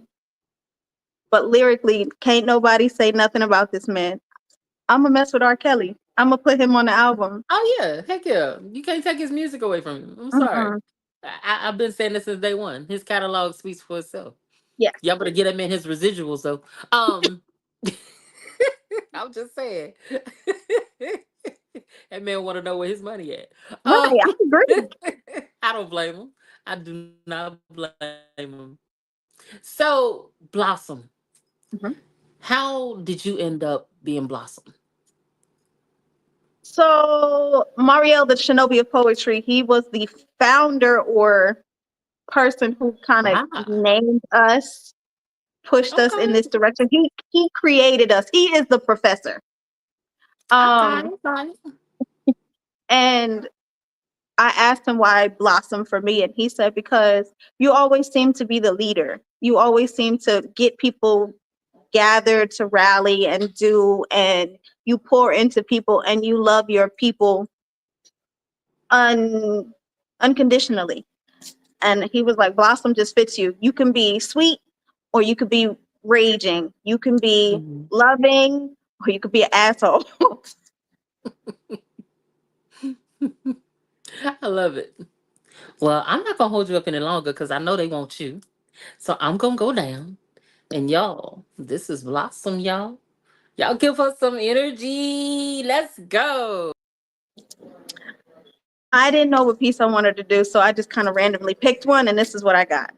but lyrically, can't nobody say nothing about this man. I'm gonna mess with R. Kelly. I'm gonna put him on the album. Oh yeah, heck yeah. You can't take his music away from him. I'm sorry. Mm-mm. I've been saying this since day one. His catalog speaks for itself. Yes, Y'all better get him in his residuals though. Um I'm just saying. That man want to know where his money at. right. I agree. I don't blame him. I do not blame him. So, Blossom, Mhm. how did you end up being Blossom? So Marielle, the Shinobi of poetry, he was the founder or person who kind of Ah, named us, pushed us in okay. this direction. He created us. He is the professor. I got Um, it. Got it. and I asked him why Blossom for me, and he said because you always seem to be the leader. You always seem to get people gathered to rally and do, and you pour into people, and you love your people un unconditionally. And he was like, Blossom just fits you. You can be sweet, or you could be raging. You can be Mhm. loving, or you could be an asshole. I love it. Well, I'm not gonna hold you up any longer because I know they want you. So I'm gonna go down. And y'all, this is Blossom, y'all. Y'all give us some energy. Let's go. I didn't know what piece I wanted to do, so I just kind of randomly picked one, and this is what I got.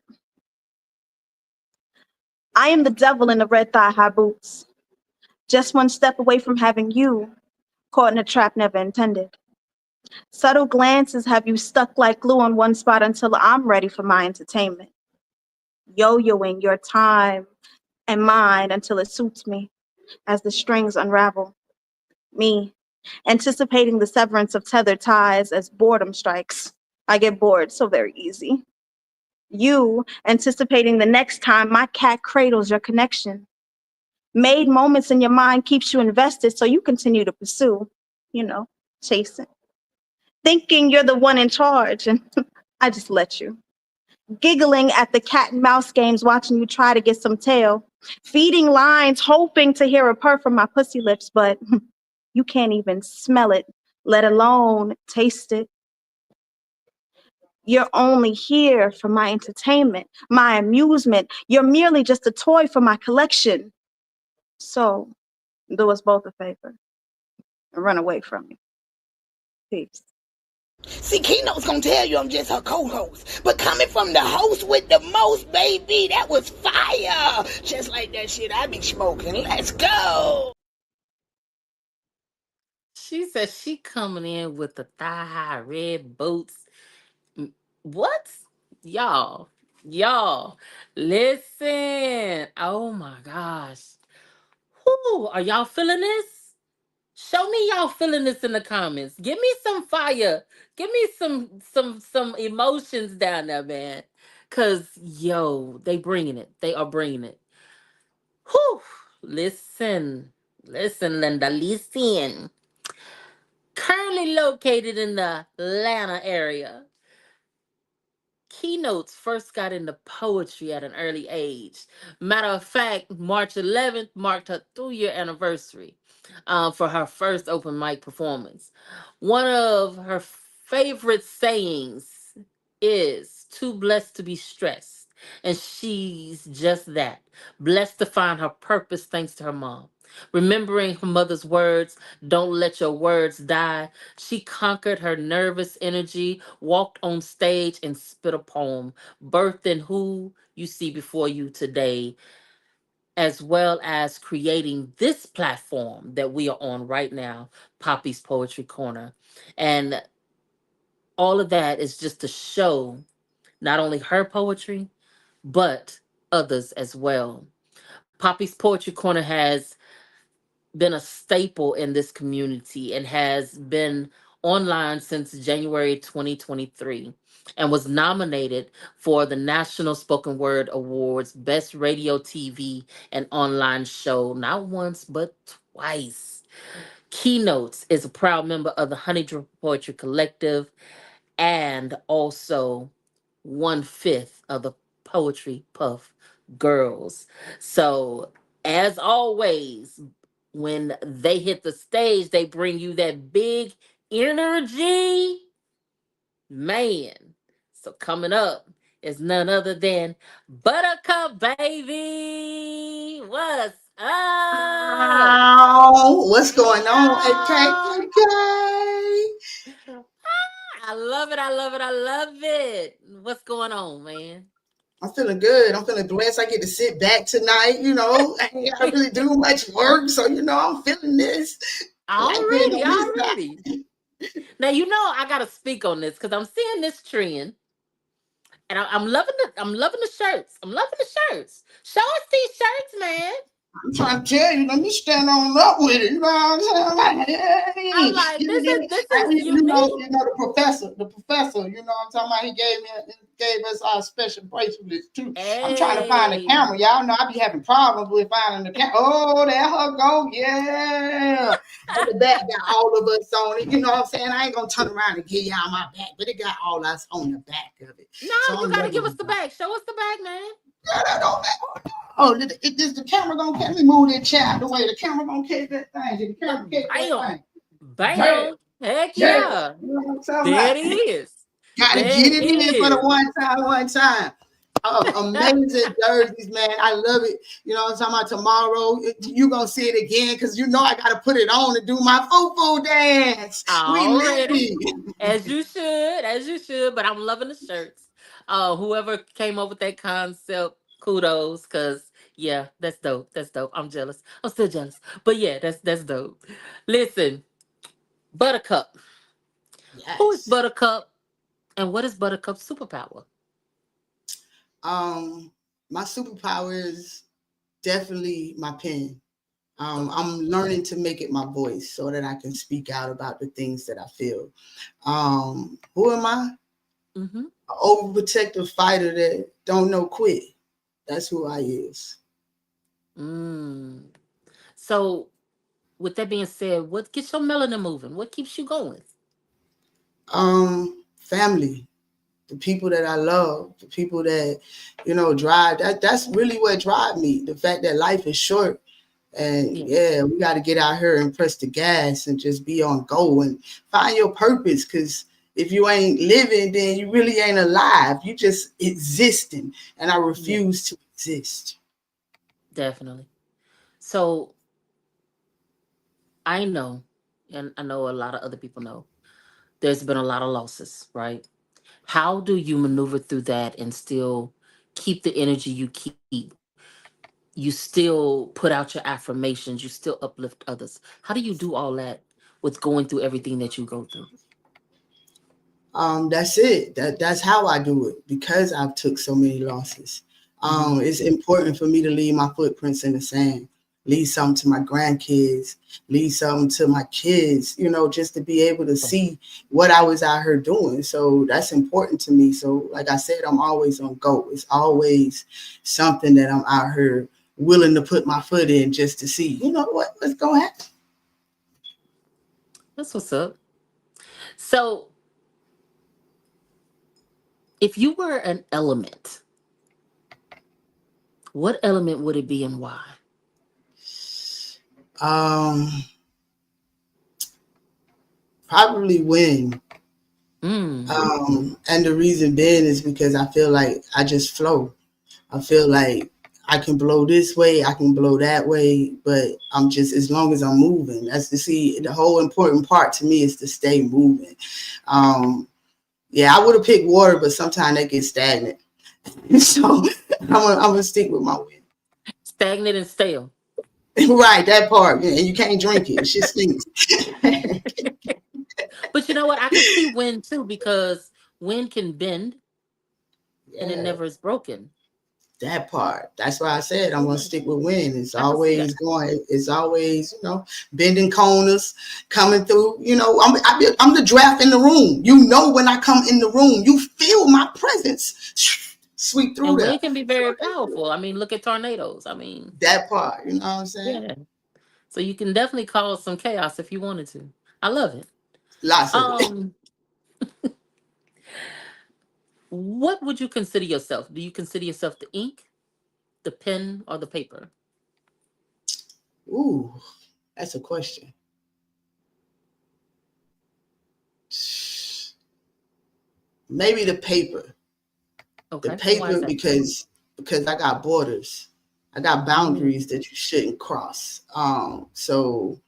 I am the devil in the red thigh high boots, just one step away from having you caught in a trap never intended. Subtle glances have you stuck like glue on one spot until I'm ready for my entertainment. Yo-yoing your time and mine until it suits me as the strings unravel. Me, anticipating the severance of tethered ties as boredom strikes. I get bored so very easy. You, anticipating the next time my cat cradles your connection. Made moments in your mind keeps you invested so you continue to pursue, you know, chasing. Thinking you're the one in charge, and I just let you. Giggling at the cat and mouse games, watching you try to get some tail. Feeding lines, hoping to hear a purr from my pussy lips, but you can't even smell it, let alone taste it. You're only here for my entertainment, my amusement. You're merely just a toy for my collection. So do us both a favor and run away from me. Peace. See, Keynote's gonna tell you I'm just her co-host. But coming from the host with the most, baby, that was fire. Just like that shit I be smoking. Let's go. She says she coming in with the thigh high red boots. What? Y'all, y'all, listen. Oh my gosh. Whoo, are y'all feeling this? Show me y'all feeling this in the comments. Give me some fire. Give me some emotions down there, man. Cause yo, they bringing it. They are bringing it. Whew. Listen, listen, Linda. Listen. Currently located in the Atlanta area. Keynotes first got into poetry at an early age. Matter of fact, March 11th marked her 2-year anniversary for her first open mic performance. One of her favorite sayings is too blessed to be stressed. And she's just that, blessed to find her purpose thanks to her mom. Remembering her mother's words, don't let your words die, she conquered her nervous energy, walked on stage, and spit a poem, birthed in who you see before you today, as well as creating this platform that we are on right now, Poppy's Poetry Corner. And all of that is just to show not only her poetry, but others as well. Poppy's Poetry Corner has been a staple in this community and has been online since January 2023 and was nominated for the National Spoken Word Awards Best Radio, TV, and Online Show not once but twice. Keynotes is a proud member of the Honey Dripper Poetry Collective and also 1/5 of the Poetry Puff Girls. So, as always, when they hit the stage, they bring you that big energy, man. So, coming up is none other than Buttercup, baby. What's up? Oh, what's going on? Hey, Yeah. KKK. I love it. I love it. I love it. What's going on, man? I'm feeling good. I'm feeling blessed. I get to sit back tonight. I ain't got to really do much work. So, I'm feeling this. I like being Already, on this side. already. Now I gotta speak on this because I'm seeing this trend, and I'm loving the shirts. I'm loving the shirts. Show us these shirts, man. I'm trying to tell you, let me stand on up with it. You know what I'm saying? Like, I'm hey, like, this is unique. the professor. You know what I'm talking about? He gave us our special bracelets too. I'm trying to find the Hey, camera. Y'all know I be having problems with finding the camera. Oh, there her go. Yeah. And the back got all of us on it. You know what I'm saying? I ain't gonna turn around and give y'all my back, but it got all us on the back of it. no, So you I'm gotta give us loving the it. bag. Show us the bag, man. Oh, is the camera gonna catch me? Move that chair out the way. The camera gonna catch that thing. Did the camera catch that Bam, thing? Bam, bam. Heck yeah. yeah. You know what I'm talking There about? it is. Gotta There get it it in for the is. one time. Amazing jerseys, man. I love it. You know what I'm talking about? Tomorrow, you gonna see it again because I gotta put it on to do my foo dance. We Already. live. As you should, as you should. But I'm loving the shirts. Whoever came up with that concept, kudos, cause yeah, that's dope. That's dope. I'm jealous. I'm still jealous. But yeah, that's dope. Listen, Buttercup. Who is Yes. Buttercup and what is Buttercup's superpower? My superpower is definitely my pen. Okay. I'm learning to make it my voice so that I can speak out about the things that I feel. Who am I? Mm-hmm. An overprotective fighter that don't know quit. That's who I is. Mm. So with that being said, what gets your melanin moving? What keeps you going? Family, the people that I love, the people that drive. That's really what drive me. The fact that life is short. And Yeah, yeah, we got to get out here and press the gas and just be on go and find your purpose. Because if you ain't living, then you really ain't alive. You just existing. And I yeah, refuse to exist. definitely. So I know, and I know a lot of other people know, there's been a lot of losses, right? How do you maneuver through that and still keep the energy you keep? You still put out your affirmations, you still uplift others. How do you do all that with going through everything that you go through? That's it. That's how I do it because I've took so many losses. Hmm. It's important for me to leave my footprints in the sand, leave something to my grandkids, leave something to my kids, just to be able to see what I was out here doing. So that's important to me. So like I said, I'm always on go. It's always something that I'm out here willing to put my foot in just to see, what's going to happen. That's what's up. So, if you were an element, what element would it be and why? Um, Probably win. Mm. And the reason being is because I feel like I just flow. I feel like I can blow this way, I can blow that way, but I'm just as long as I'm moving. That's to see the whole important part to me is to stay moving. Yeah, I would have picked water, but sometimes they get stagnant. So I'm gonna stick with my win. Stagnant and stale. Right, that part. Yeah, and you can't drink it. It just stinks. But you know what? I can see wind too because wind can bend and it Yeah, never is broken. That part. That's why I said I'm gonna stick with win. It's I can see always that. going. It's always, bending corners, coming through. I'm the draft in the room. When I come in the room, you feel my presence. Sweep through And there. wind can be very powerful. I mean, look at tornadoes. I mean, That part. You know what I'm saying? yeah. So you can definitely cause some chaos if you wanted to. I love it. Lots of it. Um, what would you consider yourself? Do you consider yourself the ink, the pen, or the paper? Ooh, that's a question. Maybe the paper. The Okay. Why is paper that? because I got borders. I got Mm, boundaries that you shouldn't cross. So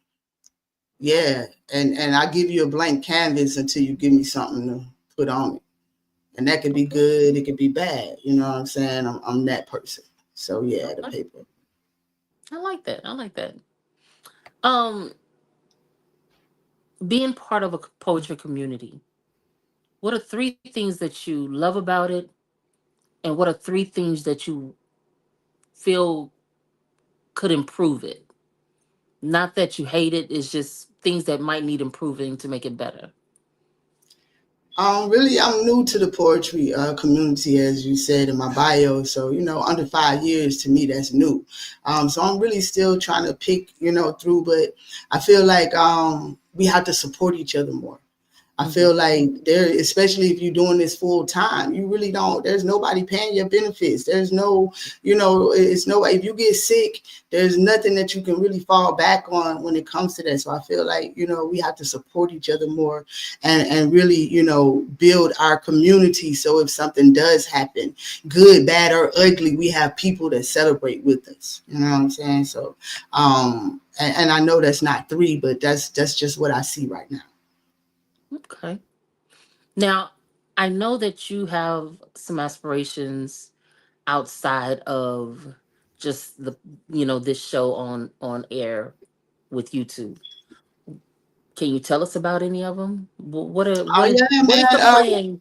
yeah, and I give you a blank canvas until you give me something to put on it. And that could be okay. good, it could be bad. You know what I'm saying? I'm that person. So yeah, the Okay. paper. I like that. I like that. Um, being part of a poetry community, what are three things that you love about it? And what are three things that you feel could improve it? Not that you hate it, it's just things that might need improving to make it better. Really, I'm new to the poetry community, as you said in my bio. So, under 5 years to me, that's new. So I'm really still trying to pick, through, but I feel like we have to support each other more. I Hmm. feel like especially if you're doing this full time, you really don't, there's nobody paying your benefits. There's no, it's no, if you get sick, there's nothing that you can really fall back on when it comes to that. So I feel like, we have to support each other more and really, build our community. So if something does happen, good, bad, or ugly, we have people that celebrate with us. You know what I'm saying? So, and I know that's not three, but that's just what I see right now. Okay. Now, I know that you have some aspirations outside of just this show on air with YouTube. Can you tell us about any of them? What are Oh yeah, what is the man.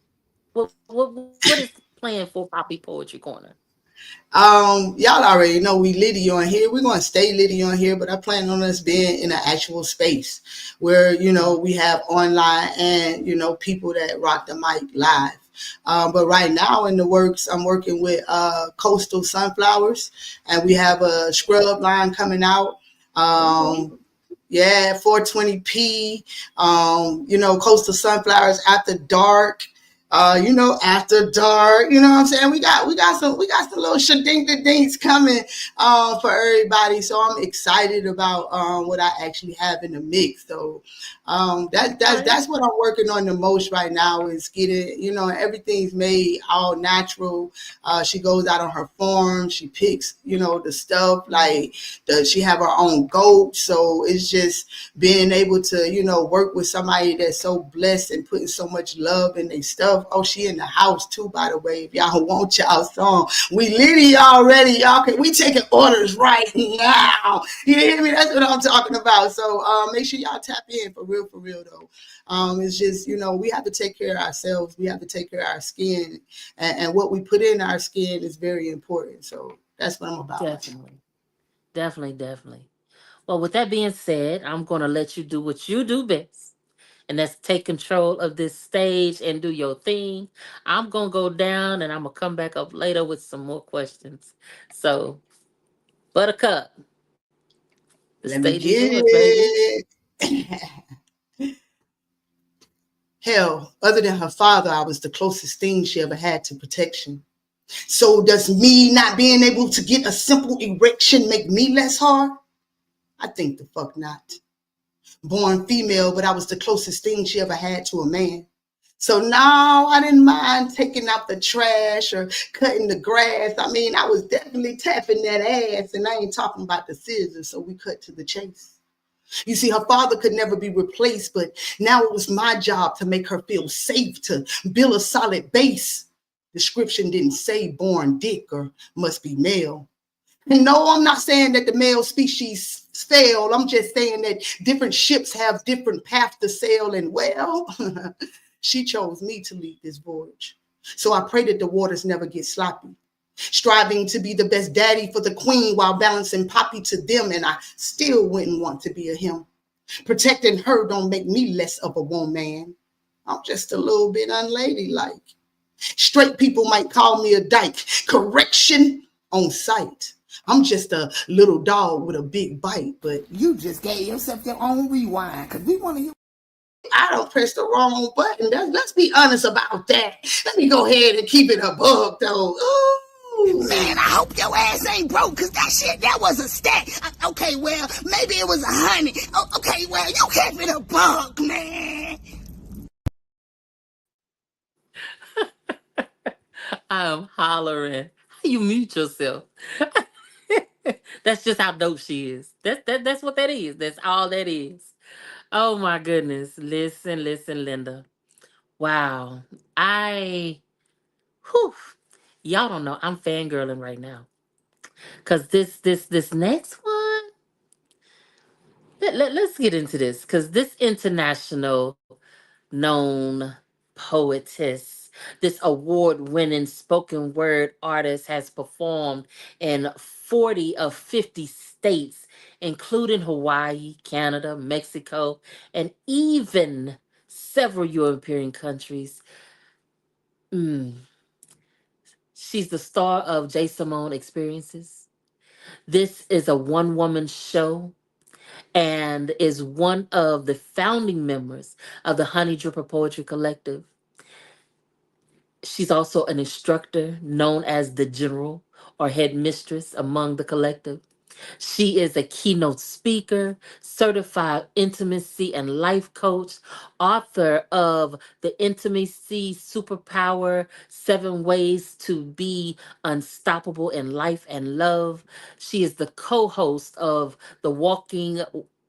plan? What is the plan for Poppy Poetry Corner? Y'all already know we litty on here. We're gonna stay litty on here, but I plan on us being in an actual space where we have online and people that rock the mic live. But right now in the works, I'm working with Coastal Sunflowers, and we have a scrub line coming out. Okay. Yeah, 420p. Coastal Sunflowers After Dark. After dark, what I'm saying? We got some little shadink coming for everybody. So I'm excited about what I actually have in the mix. So Okay. that's what I'm working on the most right now is getting, everything's made all natural. She goes out on her farm, she picks, the stuff like she have her own goat. So it's just being able to, work with somebody that's so blessed and putting so much love in their stuff. Oh, she in the house too, by the way. If y'all want y'all song, we litty already. We taking orders right now. You hear me? That's what I'm talking about. So make sure y'all tap in for real though. It's just, we have to take care of ourselves. We have to take care of our skin, and what we put in our skin is very important. So that's what I'm about. Definitely. Definitely, definitely. Well, with that being said, I'm going to let you do what you do best. And that's take control of this stage and do your thing. I'm going to go down and I'm going to come back up later with some more questions. So, Buttercup, the Let me stage is get yours, baby. it. Hell, other than her father, I was the closest thing she ever had to protection. So does me not being able to get a simple erection make me less hard? I think the fuck not. Born female, but I was the closest thing she ever had to a man. So now I didn't mind taking out the trash or cutting the grass. I mean, I was definitely tapping that ass, and I ain't talking about the scissors, so we cut to the chase. You see, her father could never be replaced, but now it was my job to make her feel safe, to build a solid base. Description didn't say born dick or must be male. And no, I'm not saying that the male species fail. I'm just saying that different ships have different paths to sail, and well, she chose me to lead this voyage. So I pray that the waters never get sloppy. striving to be the best daddy for the queen while balancing Poppy to them, and I still wouldn't want to be a him. Protecting her don't make me less of a woman. I'm just a little bit unladylike. Straight people might call me a dyke. Correction on sight. I'm just a little dog with a big bite, but you just gave yourself your own rewind because we want to hear. I don't press the wrong button. Let's be honest about that. Let me go ahead and keep it a bug, though. Ooh. Man, I hope your ass ain't broke, cause that shit, that was a stack. Okay, well, maybe it was 100. Okay, well, you kept it a bug, man. I am hollering. How you mute yourself? That's just how dope she is. That's what that is. That's all that is. Oh my goodness. Listen, listen, Linda. Wow. I whew, y'all don't know. I'm fangirling right now. Cause this next one, let's get into this. Cause this international known poetess, this award winning spoken word artist has performed in 40 of 50 states, including Hawaii, Canada, Mexico, and even several European countries. Mm. She's the star of J. Simone Experiences. This is a one woman show and is one of the founding members of the Honey Dripper Poetry Collective. She's also an instructor known as the General or Head Mistress among the collective. She is a keynote speaker, certified intimacy and life coach, author of The Intimacy Superpower 7 Ways to Be Unstoppable in Life and Love. She is the co host of the Walking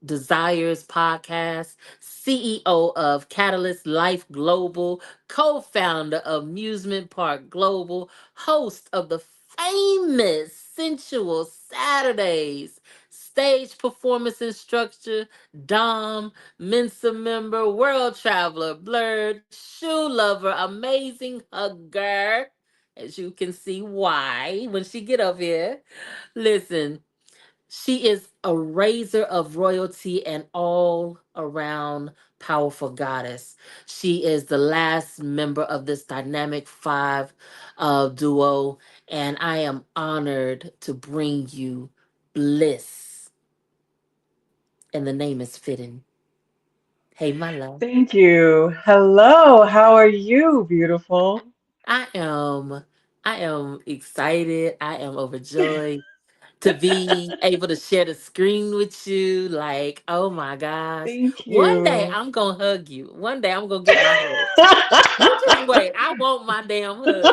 Desires podcast, CEO of Catalyst Life Global, co founder of Amusement Park Global, host of the famous Sensual Saturdays, stage performance instructor, Dom, Mensa member, world traveler, blurred, shoe lover, amazing hugger. As you can see why when she get up here. Listen, she is a raiser of royalty and all around powerful goddess. She is the last member of this dynamic five duo, and I am honored to bring you Bliss. And the name is fitting. Hey, my love. Thank you. Hello, how are you, beautiful? I am I am excited. I am overjoyed to be able to share the screen with you. Like, oh my gosh. Thank One day you. I'm gonna hug you. One day I'm gonna get my hug. You just wait. I want my damn hug.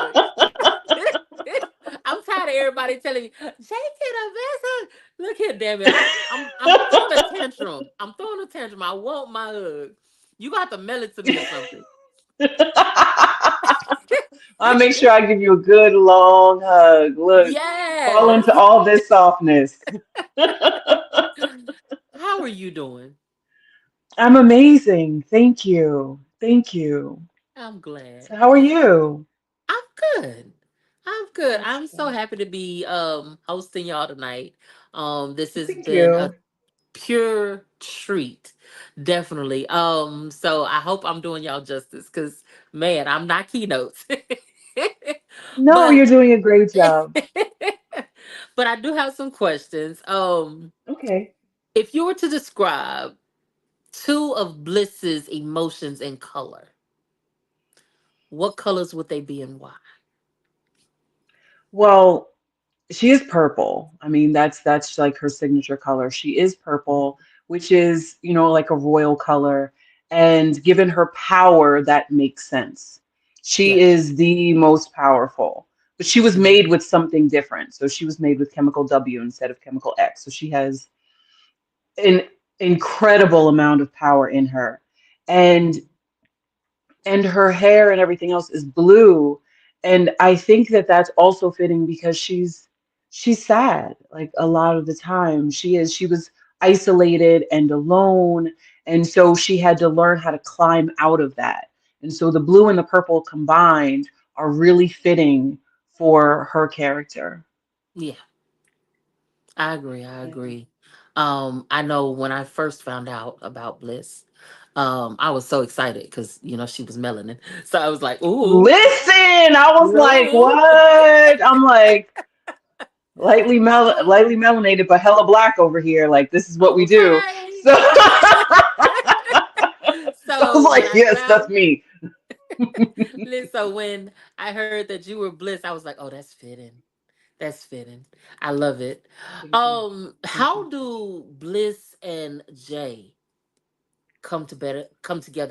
I'm tired of everybody telling me, Jake the best hug. Look here, damn it. I'm throwing a tantrum. I'm throwing a tantrum. I want my hug. You got to mail it to me or something. I'll make sure I give you a good long hug. Look, fall Yes. into all this softness. How are you doing? I'm amazing. Thank you. Thank you. I'm glad. So, how are you? I'm good. I'm good. That's I'm so good. happy to be hosting y'all tonight. This has Thank been a you. pure treat. Definitely. So I hope I'm doing y'all justice because man, I'm not keynotes. No, but you're doing a great job. but I do have some questions. Okay. If you were to describe two of Bliss's emotions in color, what colors would they be and why? Well, she is purple. I mean, that's like her signature color. She is purple, which is, like a royal color. And given her power, that makes sense. She Yes. is the most powerful. But she was Mhm. made with something different. So she was made with chemical W instead of chemical X. So she has an incredible amount of power in her. And her hair and everything else is blue, and I think that that's also fitting because she's sad, like a lot of the time she was isolated and alone, and so she had to learn how to climb out of that. And so the blue and the purple combined are really fitting for her character. Yeah, I agree. I Yeah. agree. I know when I first found out about Bliss, I was so excited because she was melanin. So I was like, ooh, Listen, I was like, ooh. what? I'm like lightly melanated, but hella black over here. Like this is what we do. Okay. So, so I was So when like, I yes, that's found me. so when I heard that you were Bliss, I was like, oh, that's fitting. That's fitting. I love it. Thank you. Thank you. How do Bliss and Jay come together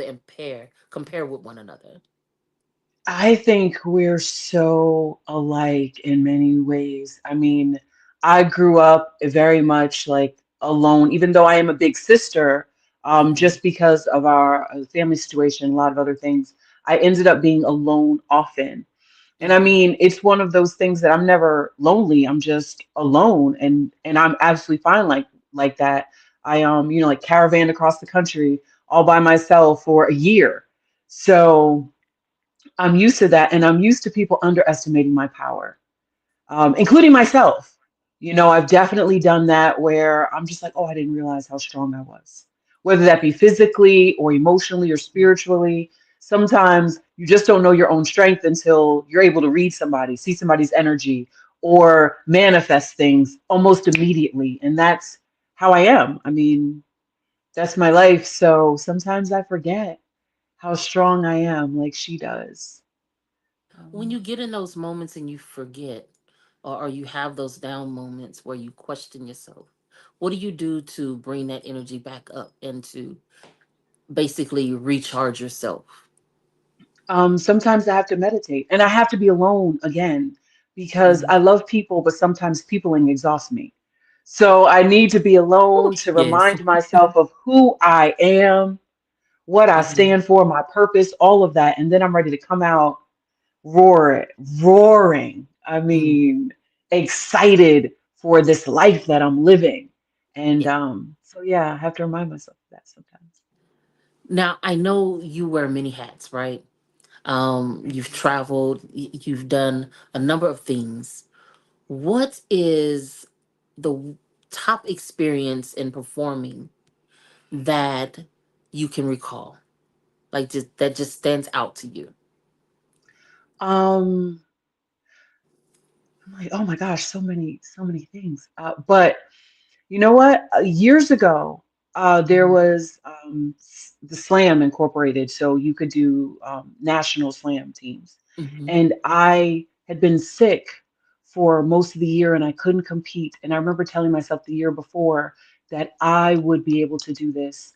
and compare with one another? I think we're so alike in many ways. I mean, I grew up very much like alone, even though I am a big sister, Hmm. just because of our family situation, a lot of other things. I ended up being alone often. And I Hmm. mean, it's one of those things that I'm never lonely. I'm just alone and I'm absolutely fine like that. I like caravan across the country all by myself for a year. So I'm used to that, and I'm used to people underestimating my power, including myself. I've definitely done that where I'm just like, oh, I didn't realize how strong I was, whether that be physically or emotionally or spiritually. Sometimes you just don't know your own strength until you're able to read somebody, see somebody's energy, or manifest things almost immediately. And that's how I am. I mean, that's my life. So sometimes I forget how strong I am, like she does. When Um, you get in those moments and you forget, or you have those down moments where you question yourself, what do you do to bring that energy back up and to basically recharge yourself? Sometimes I have to meditate and I have to be alone again because Mhm. I love people, but sometimes peopling exhausts me. So I need to be Ooh, alone to yes. remind myself of who I am, what I Mhm. stand for, my purpose, all of that. And then I'm ready to come out roar, roaring. I Mhm. mean, excited for this life that I'm living. And Yeah. so, yeah, I have to remind myself of that sometimes. Now I know you wear many hats, right? You've traveled, you've done a number of things. What is the top experience in performing that you can recall? Like just that just stands out to you. Um, I'm like, oh my gosh, so many things. But you know what? Years ago, there Mhm. was the Slam Incorporated, so you could do national Slam teams. Mhm. And I had been sick for most of the year, and I couldn't compete. And I remember telling myself the year before that I would be able to do this.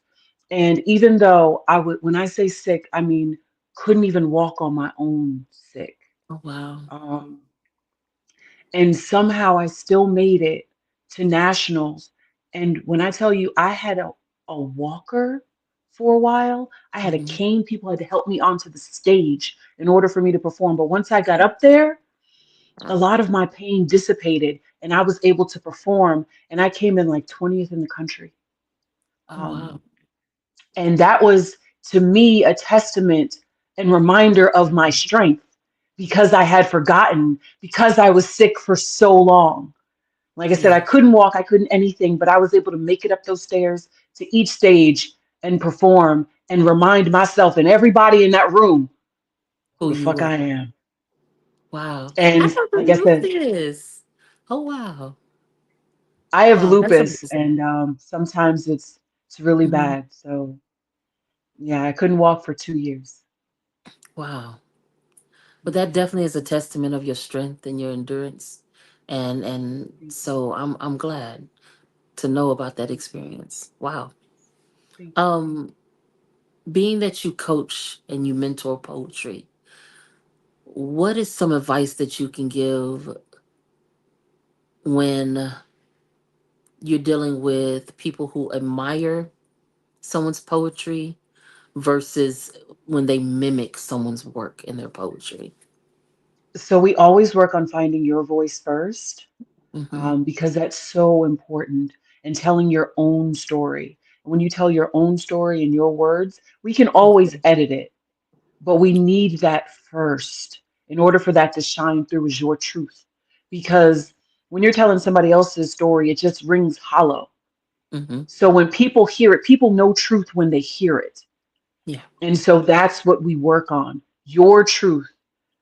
And even though I would, when I say sick, I mean couldn't even walk on my own sick. Oh wow. Um, and somehow I still made it to nationals. And when I tell you, I had a walker for a while, I had a Mhm. cane. People had to help me onto the stage in order for me to perform. But once I got up there, a lot of my pain dissipated and I was able to perform. And I came in like 20th in the country. Oh wow. Um, and that was to me a testament and reminder of my strength because I had forgotten, because I was sick for so long. Like I said, I Yeah. couldn't walk, I couldn't anything, but I was able to make it up those stairs to each stage and perform and remind myself and everybody in that room who Who the you fuck were. I am. Wow. I And never like I knew said, this. Oh wow. I have Wow, that's lupus amazing. and sometimes it's really Mhm. bad. So yeah, I couldn't walk for 2 years. Wow. But that Yeah. definitely is a testament of your strength and your endurance. And Thank you. so I'm glad to know about that experience. Wow. Thank you. Um being that you coach and you mentor poetry, what is some advice that you can give when you're dealing with people who admire someone's poetry versus when they mimic someone's work in their poetry? So we always work on finding your voice first, Hmm. because that's so important and telling your own story. When you tell your own story in your words, we can always edit it, but we need that first. in order for that to shine through is your truth. Because when you're telling somebody else's story, it just rings hollow. Mm-hmm. So when people hear it, people know truth when they hear it. Yeah. And so that's what we work on, your truth.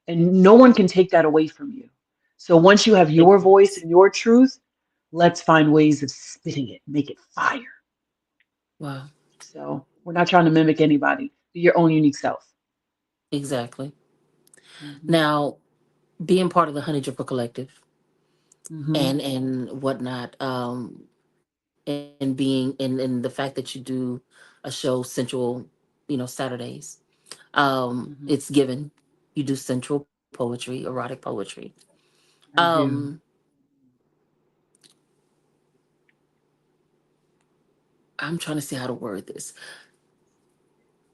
And no one can take that away from you. So once you have Big your voice facts. and your truth, let's find ways of spitting it, make it fire. Wow. So we're not trying to mimic anybody. Be your own unique self. Exactly. Hmm. Now, being part of the Honey Dripper Collective Hmm. and whatnot, and being and the fact that you do a show central, Saturdays, Hmm. it's given. You do sensual poetry, erotic poetry. I do. Um, I'm trying to see how to word this.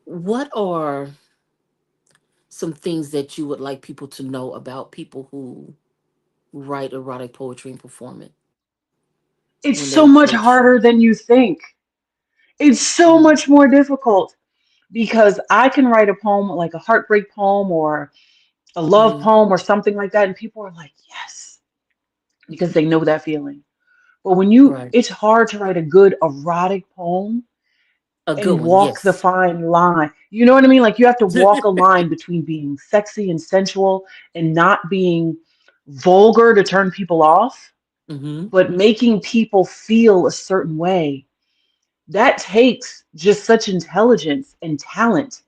What are some things that you would like people to know about people who write erotic poetry and perform it when It's they so much approach you? harder than you think. It's so Mm, much more difficult because I can write a poem, like a heartbreak poem or a love mm-hmm. poem or something like that, and people are like, yes, because they know that feeling. But when Right. it's hard to write a good erotic poem A good and one, walk the yes. fine line. You know what I mean? Like you have to walk a line between being sexy and sensual and not being vulgar to turn people off, Hmm. but making people feel a certain way. That takes just such intelligence and talent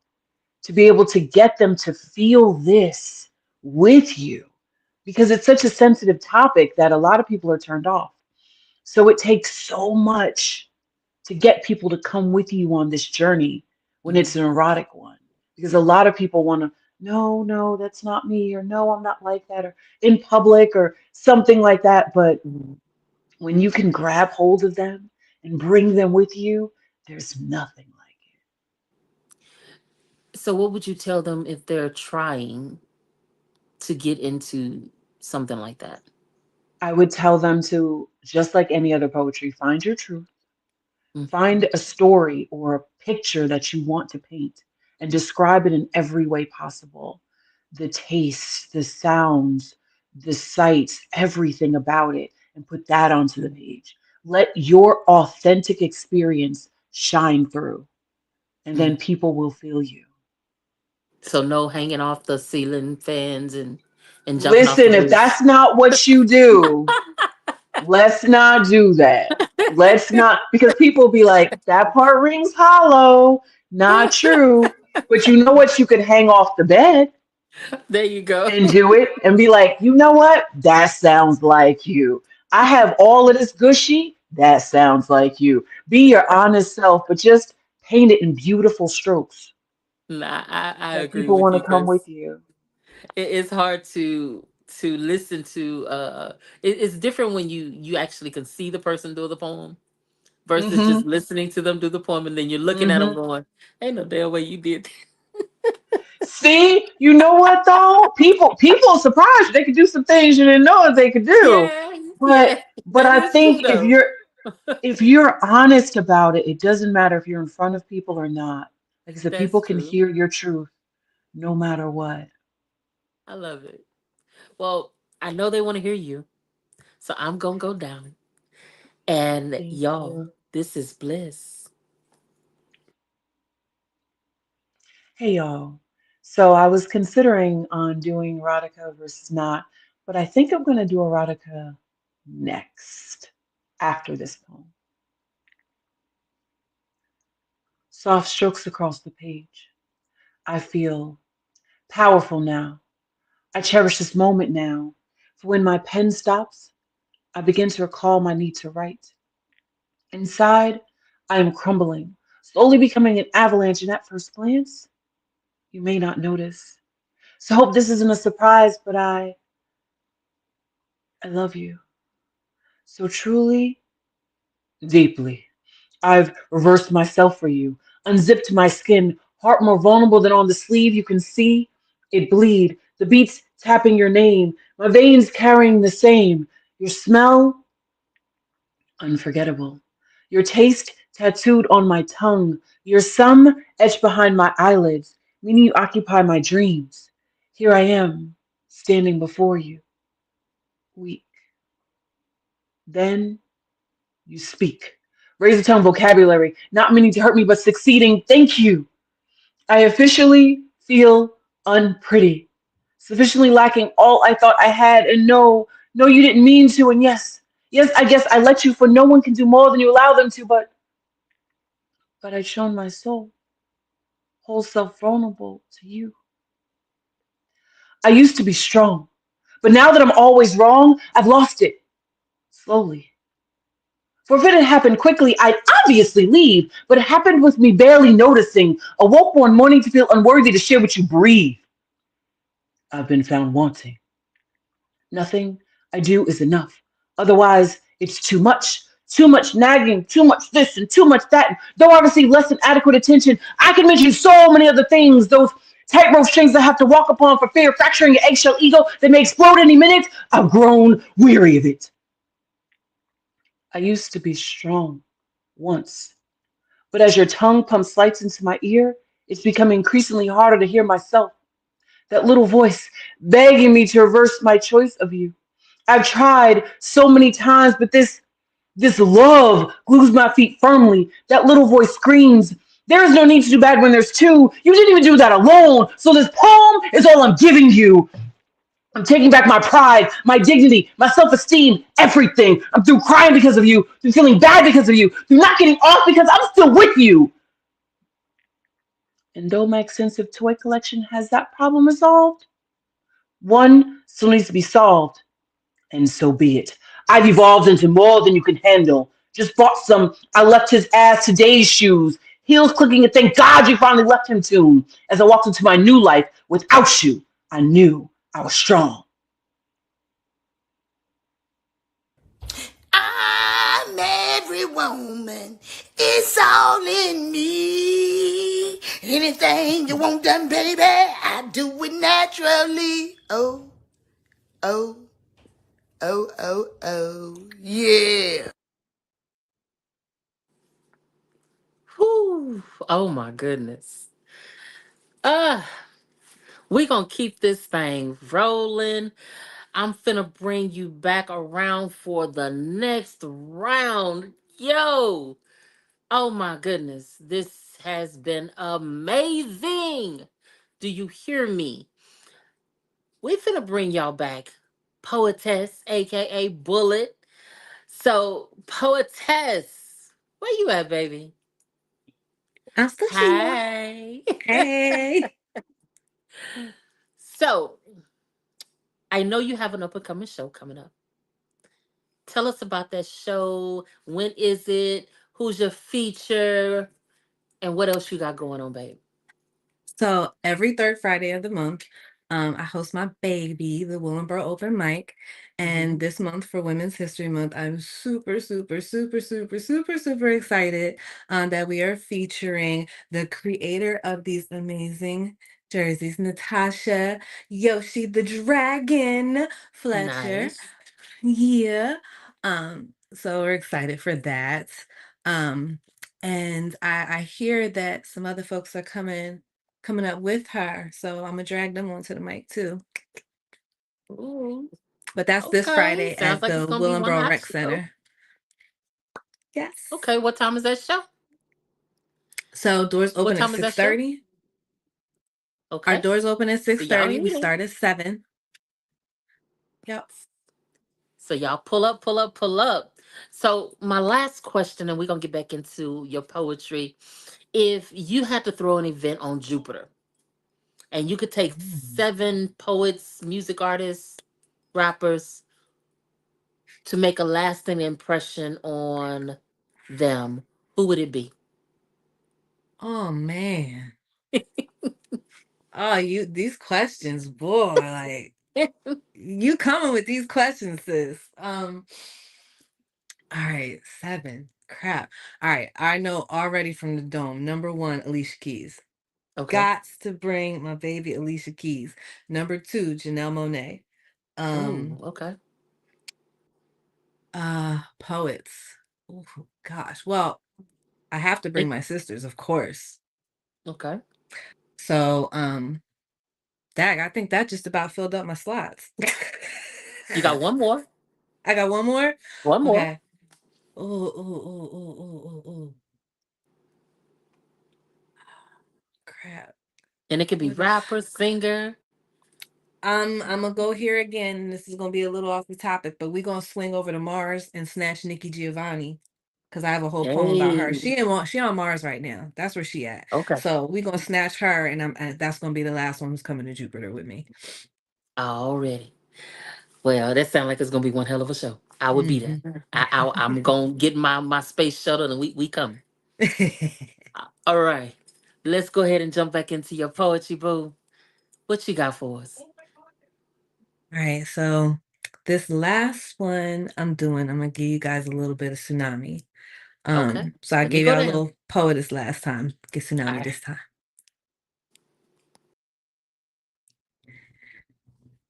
to be able to get them to feel this with you because it's such a sensitive topic that a lot of people are turned off. So it takes so much to get people to come with you on this journey when Hmm. it's an erotic one. Because a lot of people want to, no, no, that's not me, or no, I'm not like that, or in public, or something like that. But Hmm. when you can grab hold of them and bring them with you, there's nothing like it. So, what would you tell them if they're trying to get into something like that? I would tell them to, just like any other poetry, find your truth. Hmm. Find a story or a picture that you want to paint and describe it in every way possible. The taste, the sounds, the sights, everything about it, and put that onto the page. Let your authentic experience shine through, and then people will feel you. So, no hanging off the ceiling fans and jumping off the Listen, if roof. that's not what you do, let's not do that. Let's not, because people be like, that part rings hollow. Not true. But you know what? You could hang off the bed There you go. and do it and be like, you know what? That sounds like you. I have all of this gushy. That sounds like you. Be your honest self, but just paint it in beautiful strokes Nah, I that agree people with want you to come because with you. it's hard to listen to. It's different when you actually can see the person do the poem versus Hmm. just listening to them do the poem, and then you're looking at them Hmm. going, "Ain't no damn way you did." See, you know what though? People are surprised they could do some things you didn't know that they could do. Yeah, But yeah, but that I is true think if though. you're honest about it, it doesn't matter if you're in front of people or not. Like I said, people That's can true. hear your truth no matter what. I love it. Well, I know they want to hear you, so I'm gonna go down. And Thank y'all, you. this is bliss. Hey y'all. So I was considering on doing erotica versus not, but I think I'm gonna do erotica next after this poem. Soft strokes across the page. I feel powerful now. I cherish this moment now. For when my pen stops, I begin to recall my need to write. Inside, I am crumbling, slowly becoming an avalanche, and at first glance, you may not notice. So hope this isn't a surprise, but I love you so truly, deeply. I've reversed myself for you, unzipped my skin, heart more vulnerable than on the sleeve. You can see it bleed, the beats tapping your name, my veins carrying the same. Your smell, unforgettable. Your taste tattooed on my tongue. Your sum etched behind my eyelids, meaning you occupy my dreams. Here I am. standing before you, weak. Then you speak. Razor tongue vocabulary, not meaning to hurt me, but succeeding. Thank you. I officially feel unpretty, sufficiently lacking all I thought I had. And no, no, you didn't mean to. And yes, yes, I guess I let you, for no one can do more than you allow them to. But I'd shown my soul, whole self vulnerable to you. I used to be strong, but now that I'm always wrong, I've lost it slowly. For if it had happened quickly, I'd obviously leave, but it happened with me barely noticing. Awoke one morning to feel unworthy to share what you breathe. I've been found wanting. Nothing I do is enough. Otherwise, it's too much nagging, too much this and too much that. Though I receive less than adequate attention, I can mention so many other things. Those tightrope strings I have to walk upon for fear of fracturing your eggshell ego that may explode any minute. I've grown weary of it. I used to be strong once, but as your tongue pumps lights into my ear, it's becoming increasingly harder to hear myself. That little voice begging me to reverse my choice of you. I've tried so many times, but this love glues my feet firmly. That little voice screams, there is no need to do bad when there's two. You didn't even do that alone. So this poem is all I'm giving you. I'm taking back my pride, my dignity, my self-esteem, everything. I'm through crying because of you, through feeling bad because of you, through not getting off because I'm still with you. And though my extensive toy collection has that problem resolved, one still needs to be solved. And so be it. I've evolved into more than you can handle. Just bought some. I left his ass today's shoes. Heels clicking, and thank God you finally left him tune. As I walked into my new life without you, I knew I was strong. I'm every woman. It's all in me. Anything you want done, baby, I do it naturally. Oh, oh, yeah. Whew. Oh my goodness. Uh, we gonna keep this thing rolling. I'm finna bring you back around for the next round. Yo. Oh my goodness. This has been amazing. Do you hear me? We finna bring y'all back. Poetess, aka Bullet. So, Poetess, where you at, baby? I'm still here. Hi. Hey. So, I know you have an up and coming show coming up. Tell us about that show. When is it? Who's your feature? And what else you got going on, babe? So every third Friday of the month, I host my baby, the Willenboro Open Mic. And Mhm. this month for Women's History Month, I'm super, super, super, super, super, super excited that we are featuring the creator of these amazing jerseys, Natasha Yoshi the Dragon Fletcher. Nice. Yeah. So we're excited for that. Um, and I hear that some other folks are coming up with her. So I'm gonna drag them onto the mic too. Ooh. But that's this Okay. Friday Sounds at like it's the gonna be one Willenboro hot Rec show. Center. Yes. Okay. What time is that show? So doors What open at time is that show? 6:30. Our Okay. doors open at So y'all 6:30. We here. start at 7. Yep. So y'all pull up, pull up, pull up. So my last question, and we're gonna get back into your poetry. If you had to throw an event on Jupiter and you could take Mm. 7 poets, music artists, rappers to make a lasting impression on them, who would it be? Oh man. Oh, you these questions, boy, like you coming with these questions, sis. All right, 7. Crap. All right, I know already from the dome. Number 1, Alicia Keys. Okay. Got to bring my baby Alicia Keys. Number 2, Janelle Monáe. Ooh, Um, okay. poets. Oh gosh. Well, I have to bring It, my sisters, of course. okay. So, Dag, I think that just about filled up my slots. You got one more. I got one more? One more. Okay. Ooh. Crap. And it could be rapper, singer. I'm gonna go here again. This is gonna be a little off the topic, but we're gonna swing over to Mars and snatch Nikki Giovanni. Cause I have a whole poem about her. Hey. She on Mars right now. That's where she at. Okay. So we're gonna snatch her, and that's gonna be the last one who's coming to Jupiter with me. Already. Well, that sounds like it's gonna be one hell of a show. I would be there. I'm gonna get my space shuttle and we coming. All right. Let's go ahead and jump back into your poetry, boo. What you got for us? All right, so this last one I'm gonna give you guys a little bit of tsunami. Okay. So I Let me gave go y'all a down. little poetess last time. Get All tsunami right. this time.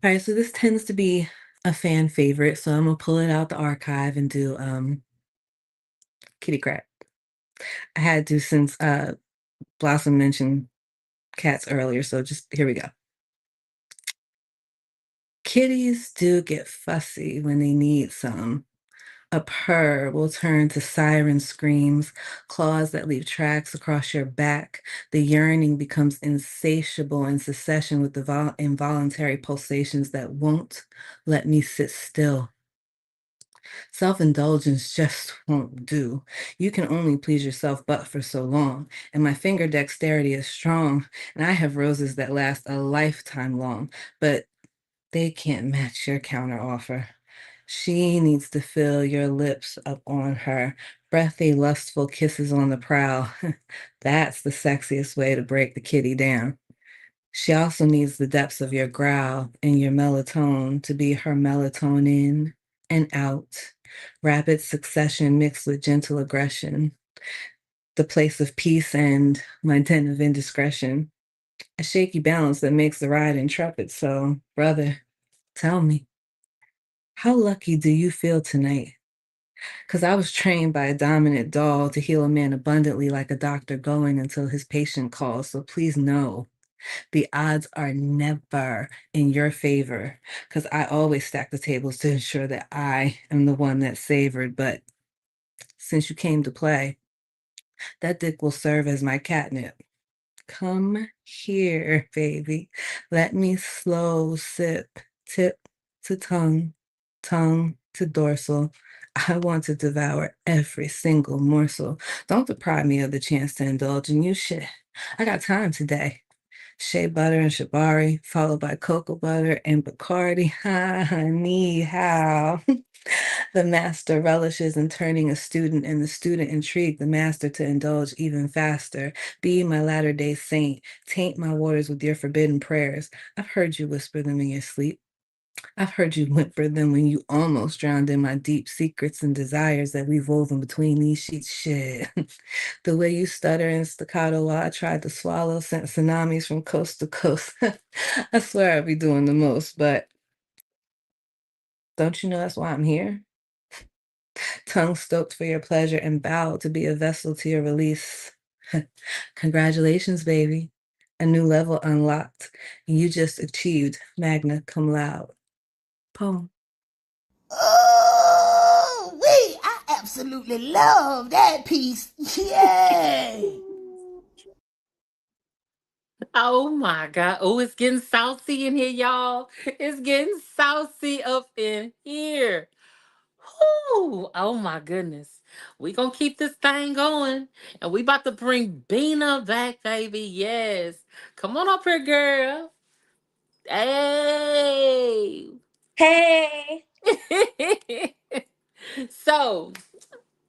All right, so this tends to be a fan favorite, so I'm gonna pull it out the archive and do kitty crap. I had to since Blossom mentioned cats earlier, so just here we go. Kitties do get fussy when they need some. A purr will turn to siren screams, claws that leave tracks across your back. The yearning becomes insatiable in succession with the involuntary pulsations that won't let me sit still. Self-indulgence just won't do. You can only please yourself but for so long, and my finger dexterity is strong, and I have roses that last a lifetime long, but they can't match your counteroffer. She needs to feel your lips up on her, breathy, lustful kisses on the prowl. That's the sexiest way to break the kitty down. She also needs the depths of your growl and your melatonin to be her melatonin and out. Rapid succession mixed with gentle aggression. The place of peace and my den of indiscretion. A shaky balance that makes the ride intrepid. So, brother, tell me, how lucky do you feel tonight? Because I was trained by a dominant doll to heal a man abundantly like a doctor going until his patient calls. So please know the odds are never in your favor because I always stack the tables to ensure that I am the one that's savored. But since you came to play, that dick will serve as my catnip. Come here, baby. Let me slow sip, tip to tongue, tongue to dorsal. I want to devour every single morsel. Don't deprive me of the chance to indulge in you shit. I got time today. Shea butter and shibari, followed by cocoa butter and Bacardi. Honey, how? The master relishes in turning a student, and the student intrigued the master to indulge even faster. Be my latter-day saint. Taint my waters with your forbidden prayers. I've heard you whisper them in your sleep. I've heard you whimper them when you almost drowned in my deep secrets and desires that we've woven between these sheets. Shit. The way you stutter in staccato while I tried to swallow sent tsunamis from coast to coast. I swear I'd be doing the most, but don't you know that's why I'm here? Tongue stoked for your pleasure and bowed to be a vessel to your release. Congratulations, baby. A new level unlocked. You just achieved magna cum laude. Poem. Oh, wait, I absolutely love that piece. Yay! Oh my God. Oh, it's getting saucy in here, y'all. It's getting saucy up in here. Whew. Oh my goodness. We gonna keep this thing going. And we about to bring Bina back, baby. Yes. Come on up here, girl. Hey. Hey. So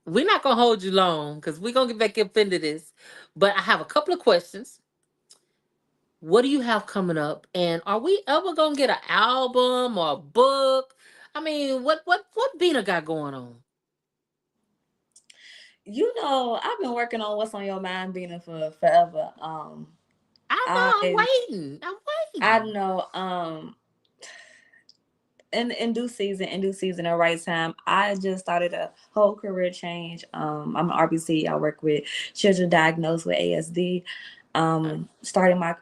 we're not gonna hold you long because we're gonna get back up into this. But I have a couple of questions. What do you have coming up? And are we ever gonna get an album or a book? I mean, what Bina got going on? You know, I've been working on what's on your mind, Bina, for forever. I know I'm I waiting. I'm I waiting. know. In due season, in right time. I just started a whole career change. I'm an RBC. I work with children diagnosed with ASD. Starting my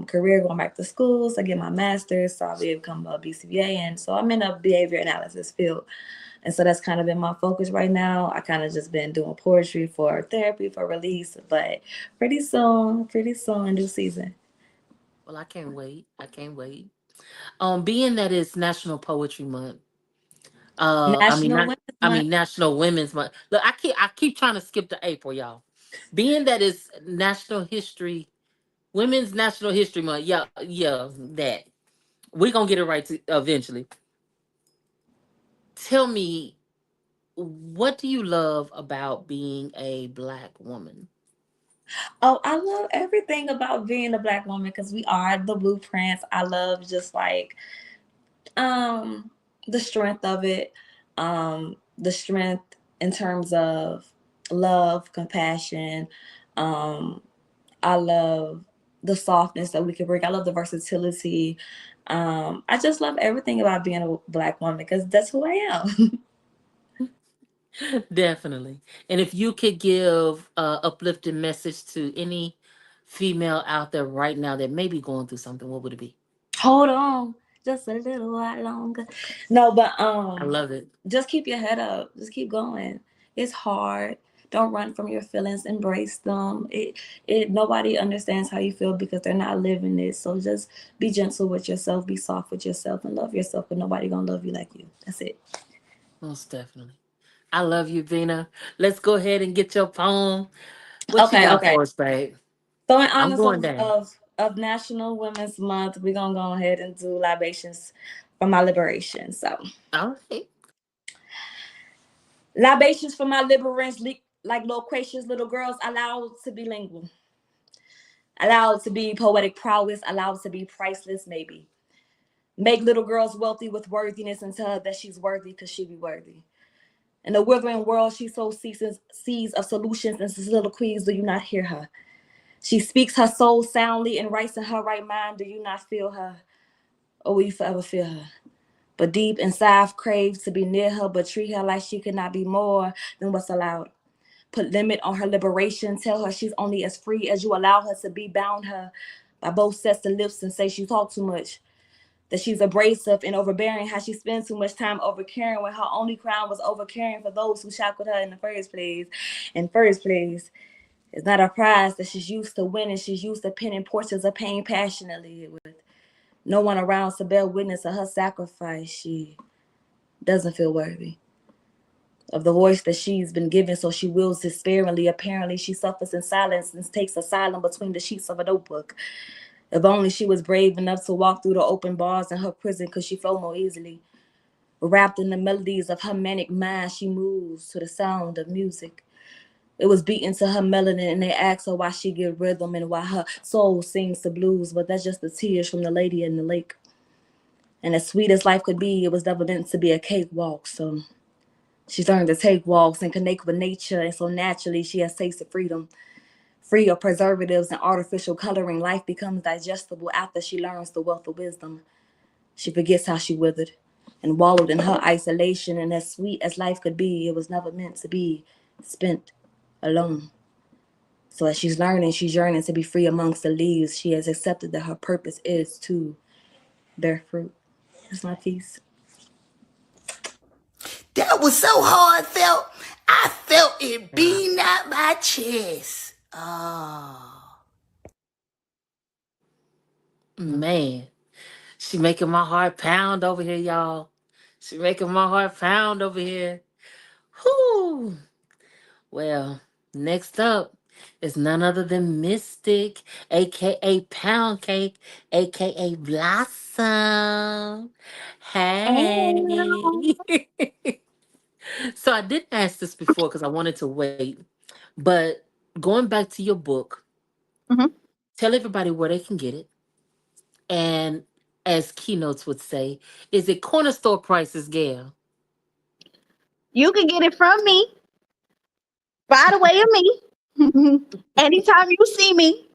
career, going back to school, so I get my master's, so I'll be able to become a BCBA, and so I'm in a behavior analysis field. And so that's kind of been my focus right now. I kind of just been doing poetry for therapy, for release, but pretty soon, due season. Well, I can't wait. I can't wait. Being that it's National Poetry Month, I mean National not Women's I Month. mean National Women's Month. Look, I keep trying to skip to April, y'all. Being that it's Women's National History Month. Yeah, yeah, that. We're gonna get it right eventually. Tell me, what do you love about being a black woman? Oh, I love everything about being a Black woman because we are the blueprints. I love just like um the strength of it, the strength in terms of love, compassion. um I love the softness that we can bring. I love the versatility. I just love everything about being a Black woman because that's who I am. Definitely. And if you could give a uplifting message to any female out there right now that may be going through something, what would it be? Hold on just a little while longer. No, but I love it. just keep your head up. Just keep going. It's hard. Don't run from your feelings. Embrace them. It nobody understands how you feel because they're not living it. So just be gentle with yourself, be soft with yourself, and love yourself. But nobody gonna love you like you. That's it. Most definitely. I love you, Vina. Let's go ahead and get your poem. What you Okay, got okay. for us, babe? So in I'm honors going down. of National Women's Month, we're gonna go ahead and do libations for my liberation. So All right. libations for my liberance, like loquacious little girls, allowed to be lingual, allowed to be poetic prowess, allowed to be priceless, maybe. Make little girls wealthy with worthiness and tell her that she's worthy because she be worthy. In the withering world, she sows seeds of solutions and soliloquies. Do you not hear her? She speaks her soul soundly and writes in her right mind. Do you not feel her? Or will you forever feel her? But deep inside craves to be near her, but treat her like she could not be more than what's allowed. Put limit on her liberation. Tell her she's only as free as you allow her to be. Bound her by both sets of lips and say she talk too much. That she's abrasive and overbearing. How she spends too much time overcaring when her only crime was overcaring for those who shackled her in the first place. In first place, it's not a prize that she's used to winning. She's used to penning portraits of pain passionately with no one around to bear witness of her sacrifice. She doesn't feel worthy of the voice that she's been given, so she wills despairingly. Apparently, she suffers in silence and takes asylum between the sheets of a notebook. If only she was brave enough to walk through the open bars in her prison, could she flow more easily? Wrapped in the melodies of her manic mind, she moves to the sound of music. It was beaten to her melanin, and they asked her why she get rhythm and why her soul sings the blues, but that's just the tears from the lady in the lake. And as sweet as life could be, it was never meant to be a cakewalk, so she's learned to take walks and connect with nature, and so naturally she has tasted freedom. Free of preservatives and artificial coloring, life becomes digestible after she learns the wealth of wisdom. She forgets how she withered and wallowed in her isolation, and as sweet as life could be, it was never meant to be spent alone. So as she's learning, she's yearning to be free amongst the leaves. She has accepted that her purpose is to bear fruit. That's my piece. That was so heartfelt. I felt it beating out my chest. Oh. Man, she making my heart pound over here, y'all. She making my heart pound over here. Whoo. Well, next up is none other than Mystic, aka Pound Cake, aka Blossom. Hey. So I didn't ask this before because I wanted to wait. But going back to your book, Mhm. tell everybody where they can get it. And as Keynotes would say, is it corner store prices, Gail? You can get it from me, by the way of me. Anytime you see me,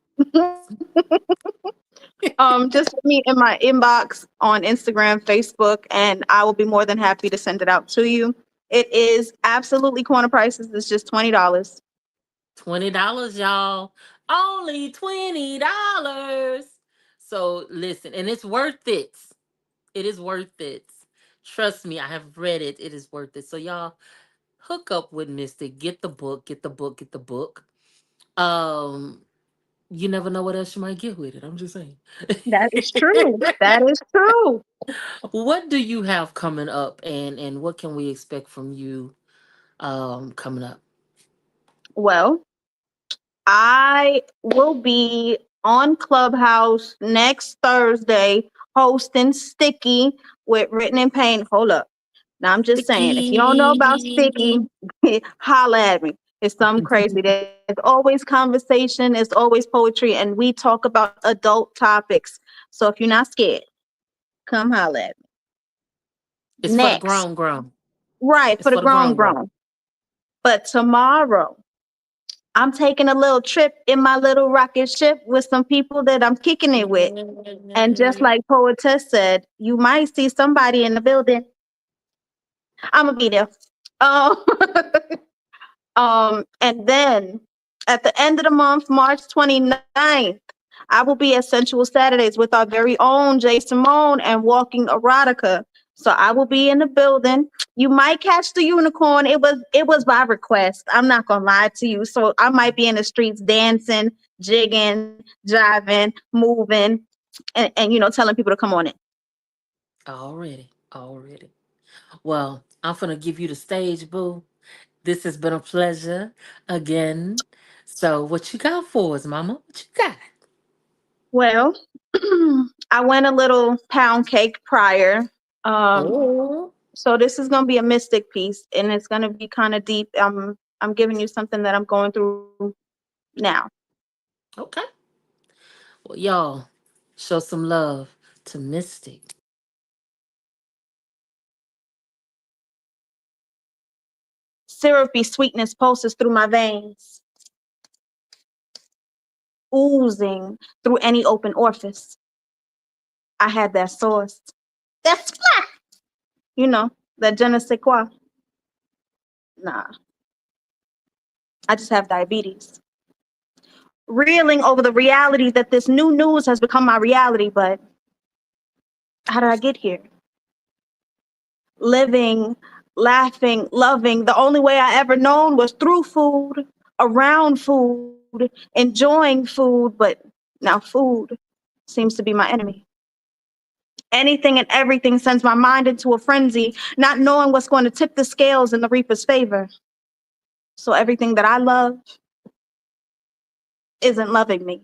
just put me in my inbox on Instagram, Facebook, and I will be more than happy to send it out to you. It is absolutely corner prices. It's just $20. $20, y'all. Only $20. So listen, and it's worth it. It is worth it. Trust me, I have read it. It is worth it. So y'all hook up with Mystic. Get the book. Get the book. Get the book. Um, you never know what else you might get with it. I'm just saying. That is true. That is true. What do you have coming up, and what can we expect from you coming up? Well, I will be on Clubhouse next Thursday hosting Sticky with Written in Pain. Hold up. Now I'm just saying, if you don't know about Sticky, Sticky. holla at me. It's something crazy. There's always conversation, there's always poetry, and we talk about adult topics. So if you're not scared, come holla at me. It's for the Next, grown. right, It's for the for the grown. grown. But tomorrow, I'm taking a little trip in my little rocket ship with some people that I'm kicking it with. And just Yeah. like Poetess said, you might see somebody in the building. I'm gonna be there. Um, and then at the end of the month, March 29th, I will be at Sensual Saturdays with our very own Jay Simone and Walking Erotica. So I will be in the building. You might catch the unicorn. It was by request. I'm not gonna lie to you. So I might be in the streets dancing, jigging, jiving, moving, and telling people to come on in. Already. Already. Well, I'm gonna give you the stage, boo. This has been a pleasure again. So, what you got for us, Mama? What you got? Well, I went a little pound cake prior. Um, Oh, so this is gonna be a mystic piece, and it's gonna be kind of deep. I'm giving you something that I'm going through now. okay. Well, y'all, show some love to Mystic. Syrupy sweetness pulses through my veins, oozing through any open orifice. I had that sauce. That's you know that je ne sais quoi. Nah, I just have diabetes. Reeling over the reality that this new news has become my reality, but how did I get here? Living, laughing, loving. The only way I ever known was through food, around food, enjoying food, but now food seems to be my enemy. Anything and everything sends my mind into a frenzy, not knowing what's going to tip the scales in the reaper's favor. So everything that I love isn't loving me.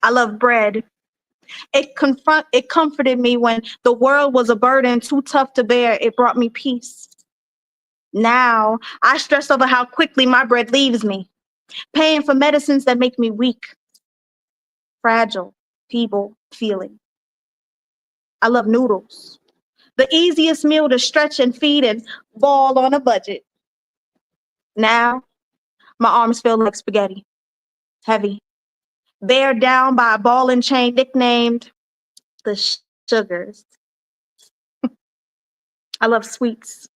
I love bread. It comforted me when the world was a burden too tough to bear. It brought me peace. Now I stress over how quickly my bread leaves me, paying for medicines that make me weak, fragile, feeble, feeling. I love noodles. The easiest meal to stretch and feed and ball on a budget. Now my arms feel like spaghetti, heavy, bear down by a ball and chain nicknamed the sugars. I love sweets.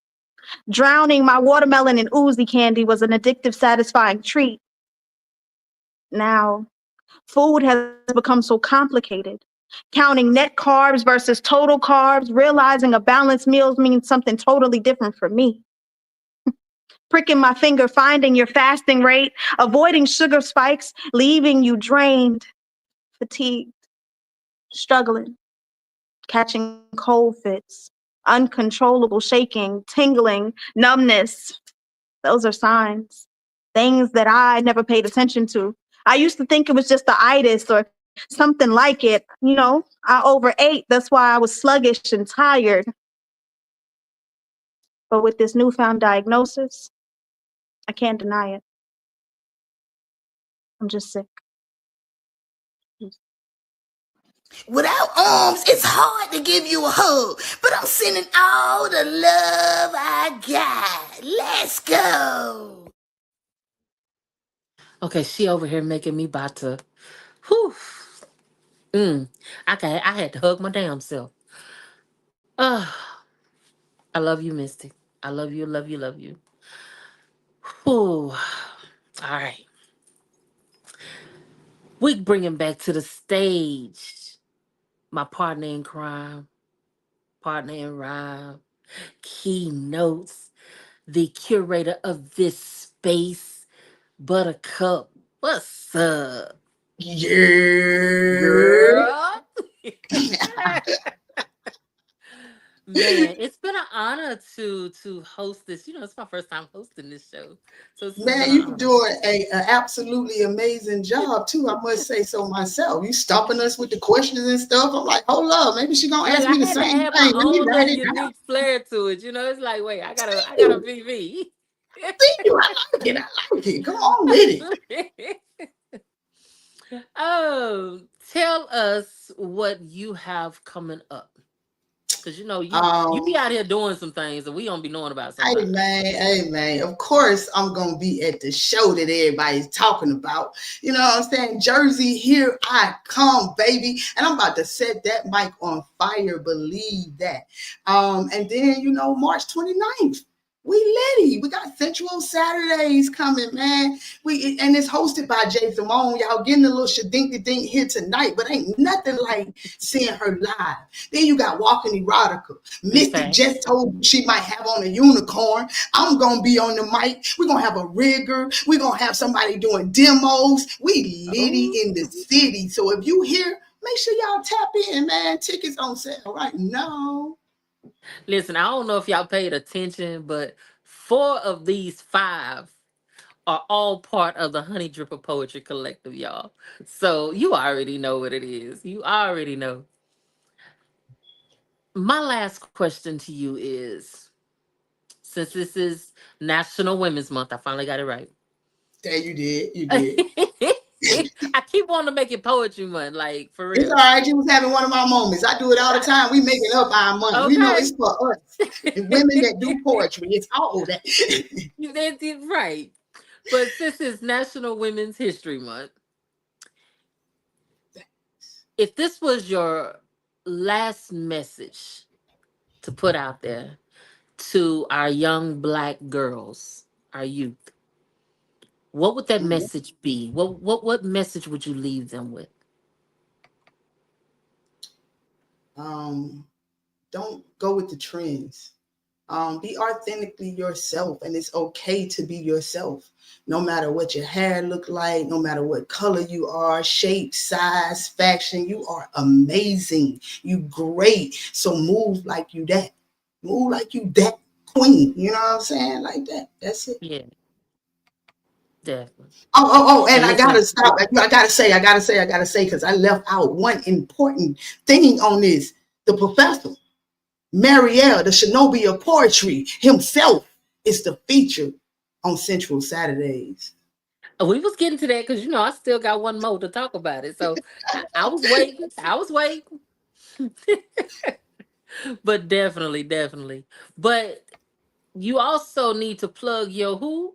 Drowning my watermelon in oozy candy was an addictive, satisfying treat. Now, food has become so complicated. Counting net carbs versus total carbs, realizing a balanced meal means something totally different for me. Pricking my finger, finding your fasting rate, avoiding sugar spikes, leaving you drained, fatigued, struggling, catching cold fits, uncontrollable shaking, tingling, numbness. Those are signs, things that I never paid attention to. I used to think it was just the itis or something like it. I overate. That's why I was sluggish and tired. But with this newfound diagnosis, I can't deny it. I'm just sick. Without arms, it's hard to give you a hug, but I'm sending all the love I got. Let's go. Okay, she over here making me about to. Whew. I had to hug my damn self. I love you, Mystic. I love you, love you, love you. Whew. All right. We bringing back to the stage my partner in crime, partner in rhyme, Key-Notes, the curator of this space, Buttercup. What's up, Yeah. girl? Man, it's been an honor to host this. You know, it's my first time hosting this show, so it's been Man, an you honor. doing a absolutely amazing job too. I must say so myself. You stopping us with the questions and stuff. I'm like, hold up, maybe she gonna Look, ask I me the had to same add my thing. Let me own write little it down. unique flair to it. You know, it's like, wait, I gotta You, be see you. I like it. I like it. Come on with it. me. Oh, tell us what you have coming up. Cause you know you be Um, out here doing some things that we don't be knowing about Hey sometimes. man, hey man. Of course, I'm gonna be at the show that everybody's talking about. You know what I'm saying? Jersey, here I come, baby. And I'm about to set that mic on fire. Believe that. And then March 29th. We litty. We got Sensual Saturdays coming, man. And it's hosted by Jay Simone. Y'all getting a little shadink dink here tonight, but ain't nothing like seeing her live. Then you got Walking Erotica. Big Mystic facts. just told me she might have on a unicorn. I'm gonna be on the mic. We're gonna have a rigger. We're gonna have somebody doing demos. We litty Oh, in the city. So if you here, make sure y'all tap in, man. Tickets on sale right now. listen, I don't know if y'all paid attention, but 4 of these 5 are all part of the Honey Dripper Poetry Collective, y'all. So you already know what it is. You already know. My last question to you is, since this is National Women's Month, I finally got it right. There you did. You did. I keep wanting to make it Poetry Month, like for It's all real. right. You was having one of my moments. I do it all the time. We making up our month. We know Okay. it's for us. The women that do poetry. It's all that. That's it, right. But since it's National Women's History Month, if this was your last message to put out there to our young Black girls, our youth, what would that message be? What message would you leave them with? um, don't go with the trends. Be authentically yourself, and it's okay to be yourself. No matter what your hair look like, no matter what color you are, shape, size, faction, you are amazing. You great. So move like you that. Move like you that queen. You know what I'm saying? Like that. That's it. Yeah, definitely. And And I gotta listen, stop. I gotta say, because I left out one important thing on this. The professor. Marielle, the Shinobi of poetry himself, is the feature on Central Saturdays. we was getting to that because you know I still got one more to talk about it. So I was waiting. I was waiting. But definitely, definitely. But you also need to plug your who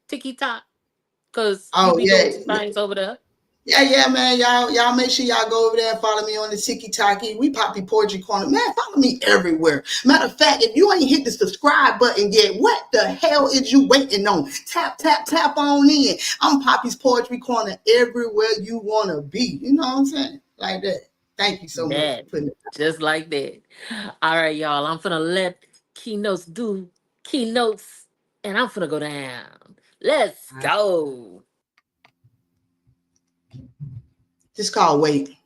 TikTok because you Oh be doing some yeah, things over there. yeah, man. Y'all make sure y'all go over there and follow me on the Tiki Taki. We Poppy Poetry Corner. Man, follow me everywhere. Matter of fact, if you ain't hit the subscribe button yet, what the hell is you waiting on? Tap, tap, tap on in. I'm Poppy's Poetry Corner everywhere you wanna be. You know what I'm saying? Like that. Thank you so much for That putting it. just like that. All right, y'all. I'm finna let Keynotes do keynotes, and I'm finna go down. Let's All right. go. Just call wait.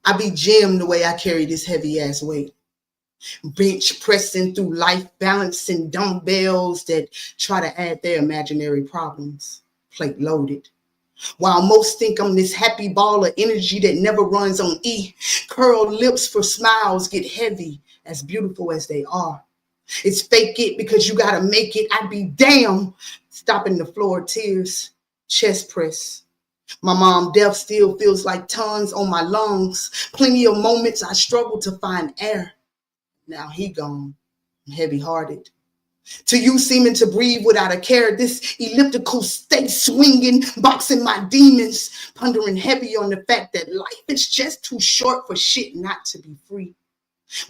I be jammed the way I carry this heavy ass weight. Bench pressing through life, balancing dumbbells that try to add their imaginary problems. Plate loaded. While most think I'm this happy ball of energy that never runs on E, curled lips for smiles get heavy, as beautiful as they are. It's fake it because you gotta make it. I'd be damn. Stopping the floor of tears, chest press. My mom death still feels like tons on my lungs. Plenty of moments I struggle to find air. Now he gone, heavy hearted. To you seeming to breathe without a care, this elliptical state swinging, boxing my demons, pondering heavy on the fact that life is just too short for shit not to be free.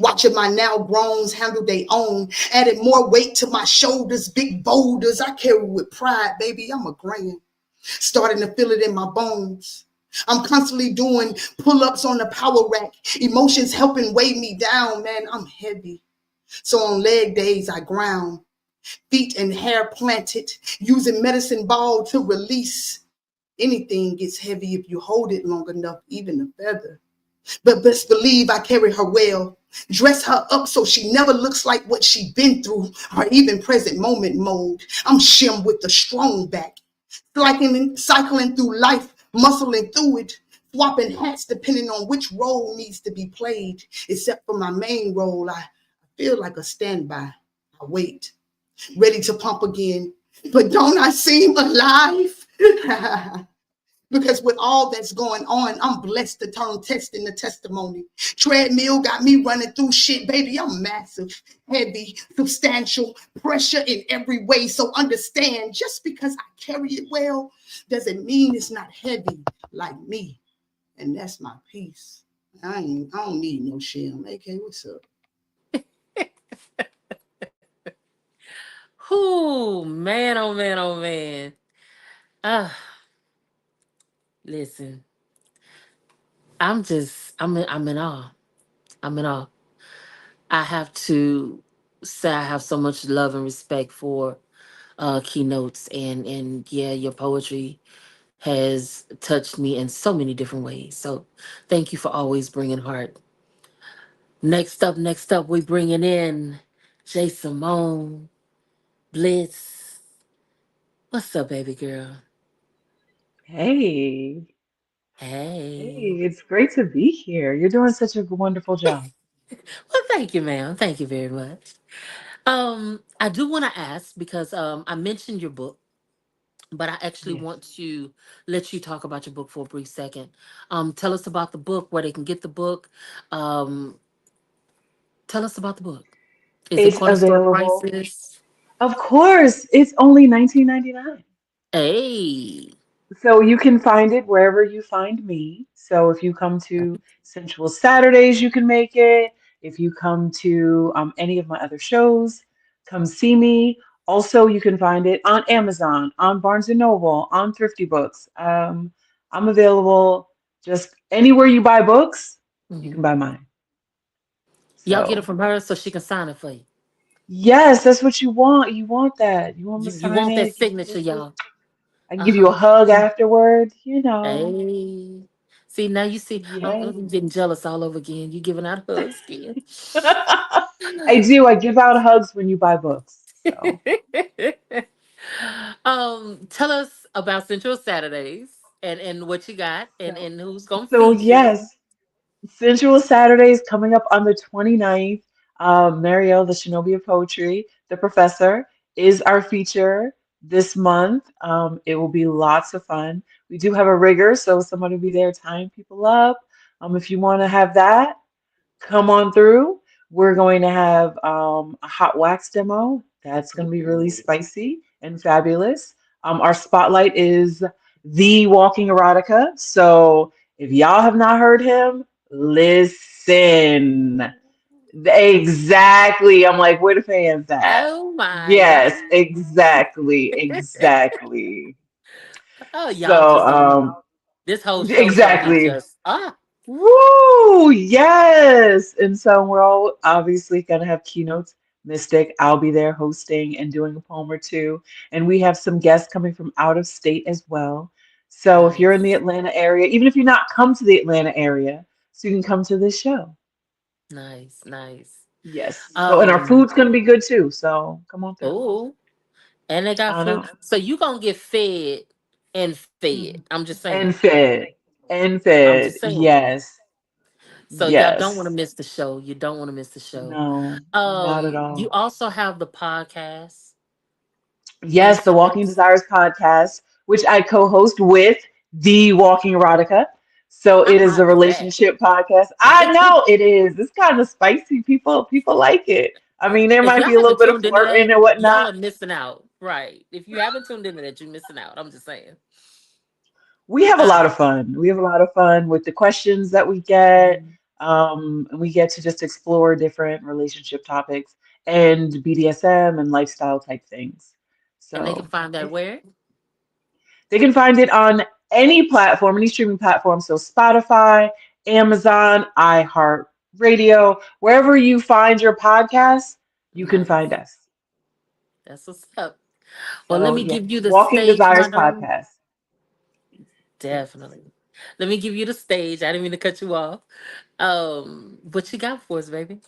Watching my now growns handle their own, added more weight to my shoulders, big boulders I carry with pride, baby, I'm a grand. Starting to feel it in my bones. I'm constantly doing pull-ups on the power rack. Emotions helping weigh me down, man. I'm heavy. So on leg days, I ground, feet and hair planted, using medicine ball to release. Anything gets heavy if you hold it long enough, even a feather. But best believe I carry her well. Dress her up so she never looks like what she been through or even present moment mode. I'm shim with the strong back, cycling through life, muscling through it, swapping hats depending on which role needs to be played. Except for my main role, I feel like a standby. I wait, ready to pump again. But don't I seem alive? Because with all that's going on, I'm blessed to turn test into testimony. Treadmill got me running through shit, baby. I'm massive, heavy, substantial, pressure in every way. So understand, just because I carry it well doesn't mean it's not heavy like me. And that's my peace. I don't need no sham. AK, what's up? Whoo, man, oh man, oh man. Ah, listen, I'm in awe. I'm in awe. I have to say I have so much love and respect for keynotes, and yeah, your poetry has touched me in so many different ways. So thank you for always bringing heart. Next up, we bringing in J Simone Bliss. What's up, baby girl? Hey, Hey. hey, it's great to be here. You're doing such a wonderful job. Well, thank you, ma'am. Thank you very much. I do want to ask because I mentioned your book, but I actually Yes. want to let you talk about your book for a brief second. Tell us about the book, where they can get the book. Um, Tell us about the book. Is it It's cornerstore available. prices? Of course, it's only 19.99. Hey. So you can find it wherever you find me. So if you come to Sensual Saturdays, you can make it. If you come to any of my other shows, come see me. Also, you can find it on Amazon, on Barnes and Noble, on Thrifty Books. I'm available just anywhere you buy books, you can Mhm. buy mine. Y'all get it So from her so she can sign it for you. yes, that's what you want. You want that. You want me to You sign want that it, give you a signature, little, y'all. I can give you a Uh-huh. hug afterward, you know. Hey. See, now you see, Yes. I'm getting jealous all over again. You giving out hugs again. I do. I give out hugs when you buy books. So, Tell us about Central Saturdays and what you got so, and who's gonna so feature. yes, Sensual Saturdays coming up on the 29th. Marielle, the Shinobi of Poetry, the professor, is our feature this month. It will be lots of fun. We do have a rigger, so somebody will be there tying people up. If you want to have that, come on through. We're going to have a hot wax demo. That's going to be really Ooh. spicy and fabulous. Our spotlight is the Walking Erotica. So if y'all have not heard him, listen. Exactly. I'm like, where the fans at? Oh my Yes, God. exactly, exactly. Oh, y'all So, just gonna this whole show is gonna be exactly. just ah. Woo! Yes. And so we're all obviously going to have keynotes. Mystic, I'll be there hosting and doing a poem or two. And we have some guests coming from out of state as well. So if you're in the Nice. Atlanta area, even if you're not come to the Atlanta area, so you can come to this show. Nice, nice. Yes. So, and our Um, food's going to be good too. So come on through. oh, and they got I food. know. So you gonna get fed and fed. Mhm. I'm just saying. And fed. And I'm fed. just saying. Yes. So y'all don't want to Yes. miss the show. You don't want to miss the show. No, not at You all. also have the podcast Yes, the Walking features. Desires podcast, which I co-host with the Walking Erotica. So How it is a hot is that? relationship podcast. I know it is. It's kind of spicy. People like it. I mean, there If might y'all be a little haven't bit of tuned into flirting that, and y'all whatnot. are missing out. Right. If you haven't tuned into that, you're missing out. I'm just saying. We have a lot Uh, of fun. We have a lot of fun with the questions that we get. mhm. And we get to just explore different relationship topics and BDSM and lifestyle type things. And they can So find that it's where? They can find it on any platform, any streaming platform. So Spotify, Amazon, iHeartRadio, wherever you find your podcasts, you can Nice. find us. That's what's up. Well, let So me yeah, give you the Walking stage, my Desires darling. podcast. Yes. Definitely. Let me give you the stage. I didn't mean to cut you off. What you got for us, baby?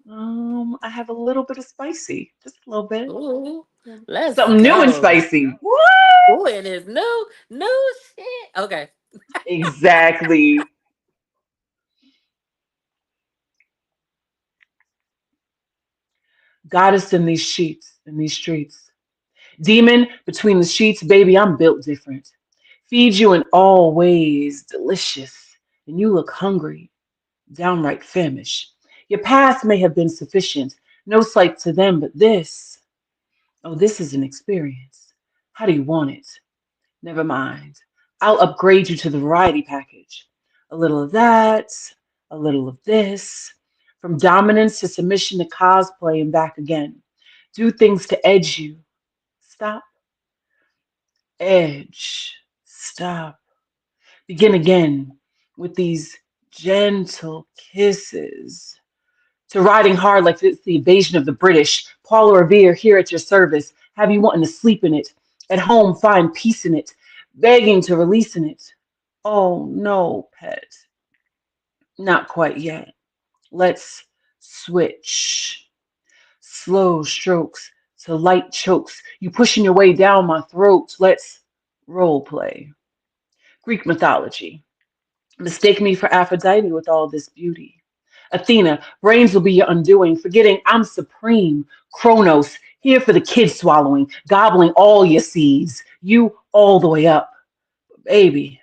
I have a little bit of spicy, just a little bit. Ooh, let's Something new and go. spicy. What? Ooh, it is new shit. Okay. Exactly. Goddess in these sheets, in these streets. Demon between the sheets, baby, I'm built different. Feed you in all ways, delicious, and you look hungry, downright famished. Your past may have been sufficient, no slight to them, but this, oh, this is an experience. How do you want it? Never mind. I'll upgrade you to the variety package. A little of that, a little of this. From dominance to submission to cosplay and back again. Do things to edge you. Stop. Edge. Stop. Begin again with these gentle kisses. To riding hard like it's the invasion of the British. Paula Revere here at your service. Have you wanting to sleep in it? At home, find peace in it. Begging to release in it. Oh no, pet. Not quite yet. Let's switch. Slow strokes to light chokes. You pushing your way down my throat. Let's role play. Greek mythology. Mistake me for Aphrodite with all this beauty. Athena, brains will be your undoing, forgetting I'm supreme. Kronos, here for the kid swallowing, gobbling all your seeds. You all the way up. Baby,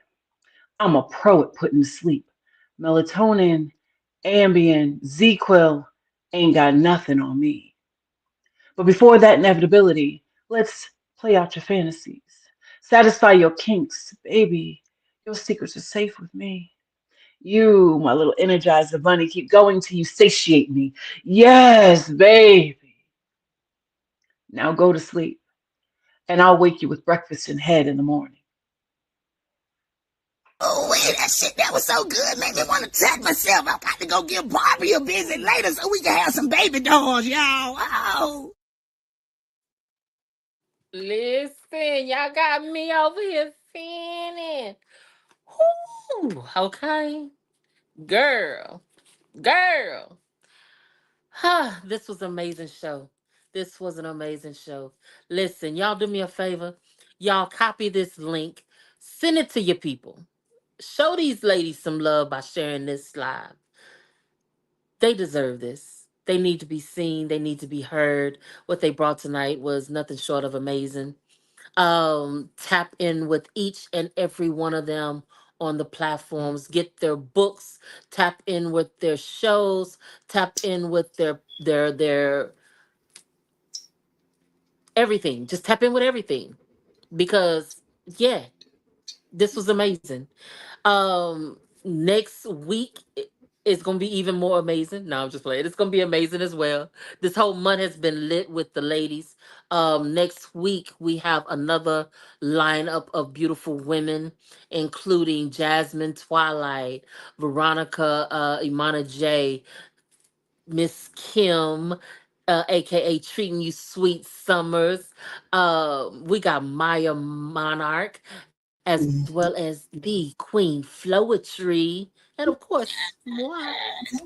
I'm a pro at putting to sleep. Melatonin, Ambien, Z-Quil ain't got nothing on me. But before that inevitability, let's play out your fantasies. Satisfy your kinks. Baby, your secrets are safe with me. You, my little energizer bunny, keep going till you satiate me. Yes, baby. Now go to sleep, and I'll wake you with breakfast in head in the morning. Oh, wait, that shit, that was so good. Made me want to touch myself. I'm about to go give Barbie a visit later so we can have some baby dolls, y'all. Oh. Listen, y'all got me over here sinning. Whoo, okay. Girl, girl. This was an amazing show. This was an amazing show. Listen, y'all do me a favor. Y'all copy this link, send it to your people. Show these ladies some love by sharing this live. They deserve this. They need to be seen. They need to be heard. What they brought tonight was nothing short of amazing. Tap in with each and every one of them on the platforms. Get their books. Tap in with their shows. Tap in with their everything. Just tap in with everything because yeah, this was amazing. Next week is gonna be even more amazing. No, I'm just playing. It's gonna be amazing as well. This whole month has been lit with the ladies. Next week we have another lineup of beautiful women, including Jasmine Twilight, Veronica, Imana J, Miss Kim, aka Treating You Sweet Summers. We got Maya Monarch, as well as the Queen Floetry, and of course, moi.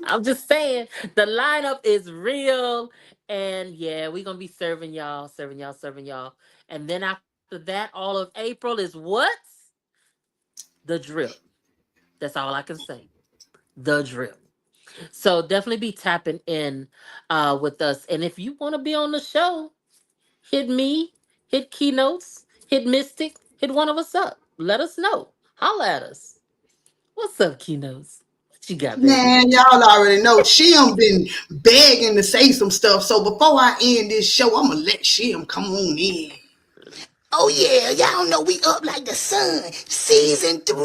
I'm just saying the lineup is real, and yeah, we're gonna be serving y'all, serving y'all, serving y'all. And then after that, all of April is what? The drip. That's all I can say. The drip. So definitely be tapping in with us. And if you want to be on the show, hit me, hit Keynotes, hit Mystic, hit one of us up. Let us know. Holla at us. What's up, Keynotes? What you got, baby? Man, y'all already know Shim been begging to say some stuff. So before I end this show, I'm gonna let Shim come on in. Oh yeah, y'all know we up like the sun. Season 3.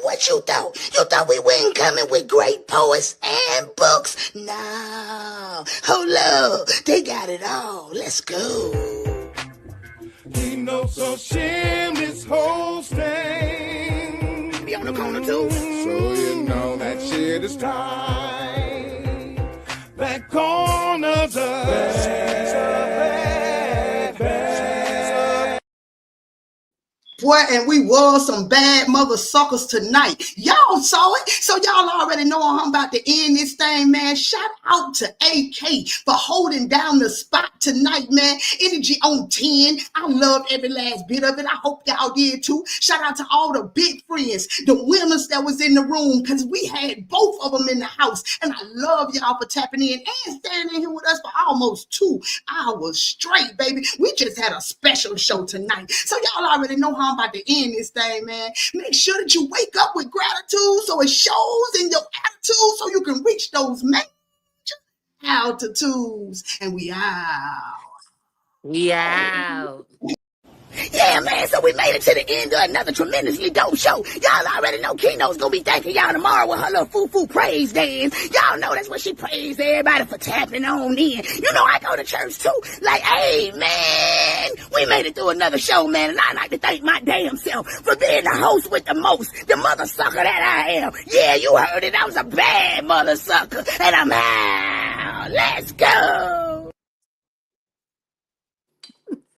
What you thought? You thought we weren't coming with great poets and books? No. Hold up. They got it all. Let's go. keynote, so shim this whole thing. Be on the corner too. So you know that shit is tight. That corner's a bad. Boy, and we was some bad mother suckers tonight. Y'all saw it, so y'all already know I'm about to end this thing, man. Shout out to AK for holding down the spot tonight, man. Energy on 10. I loved every last bit of it. I hope y'all did too. Shout out to all the big friends, the winners that was in the room, because we had both of them in the house. And I love y'all for tapping in and standing here with us for almost 2 hours straight, baby. We just had a special show tonight. So y'all already know how I'm about to end this thing, man. Make sure that you wake up with gratitude so it shows in your attitude so you can reach those major altitudes. And we out. We out. Yeah, man, so we made it to the end of another tremendously dope show. Y'all already know Keynote's gonna be thanking y'all tomorrow with her little foo-foo praise dance. Y'all know that's what she praised everybody for tapping on in. You know I go to church too. Like, hey, man, we made it through another show, man, and I like to thank my damn self for being the host with the most, the mother sucker that I am. Yeah, you heard it. I was a bad mother sucker, and I'm out. Let's go.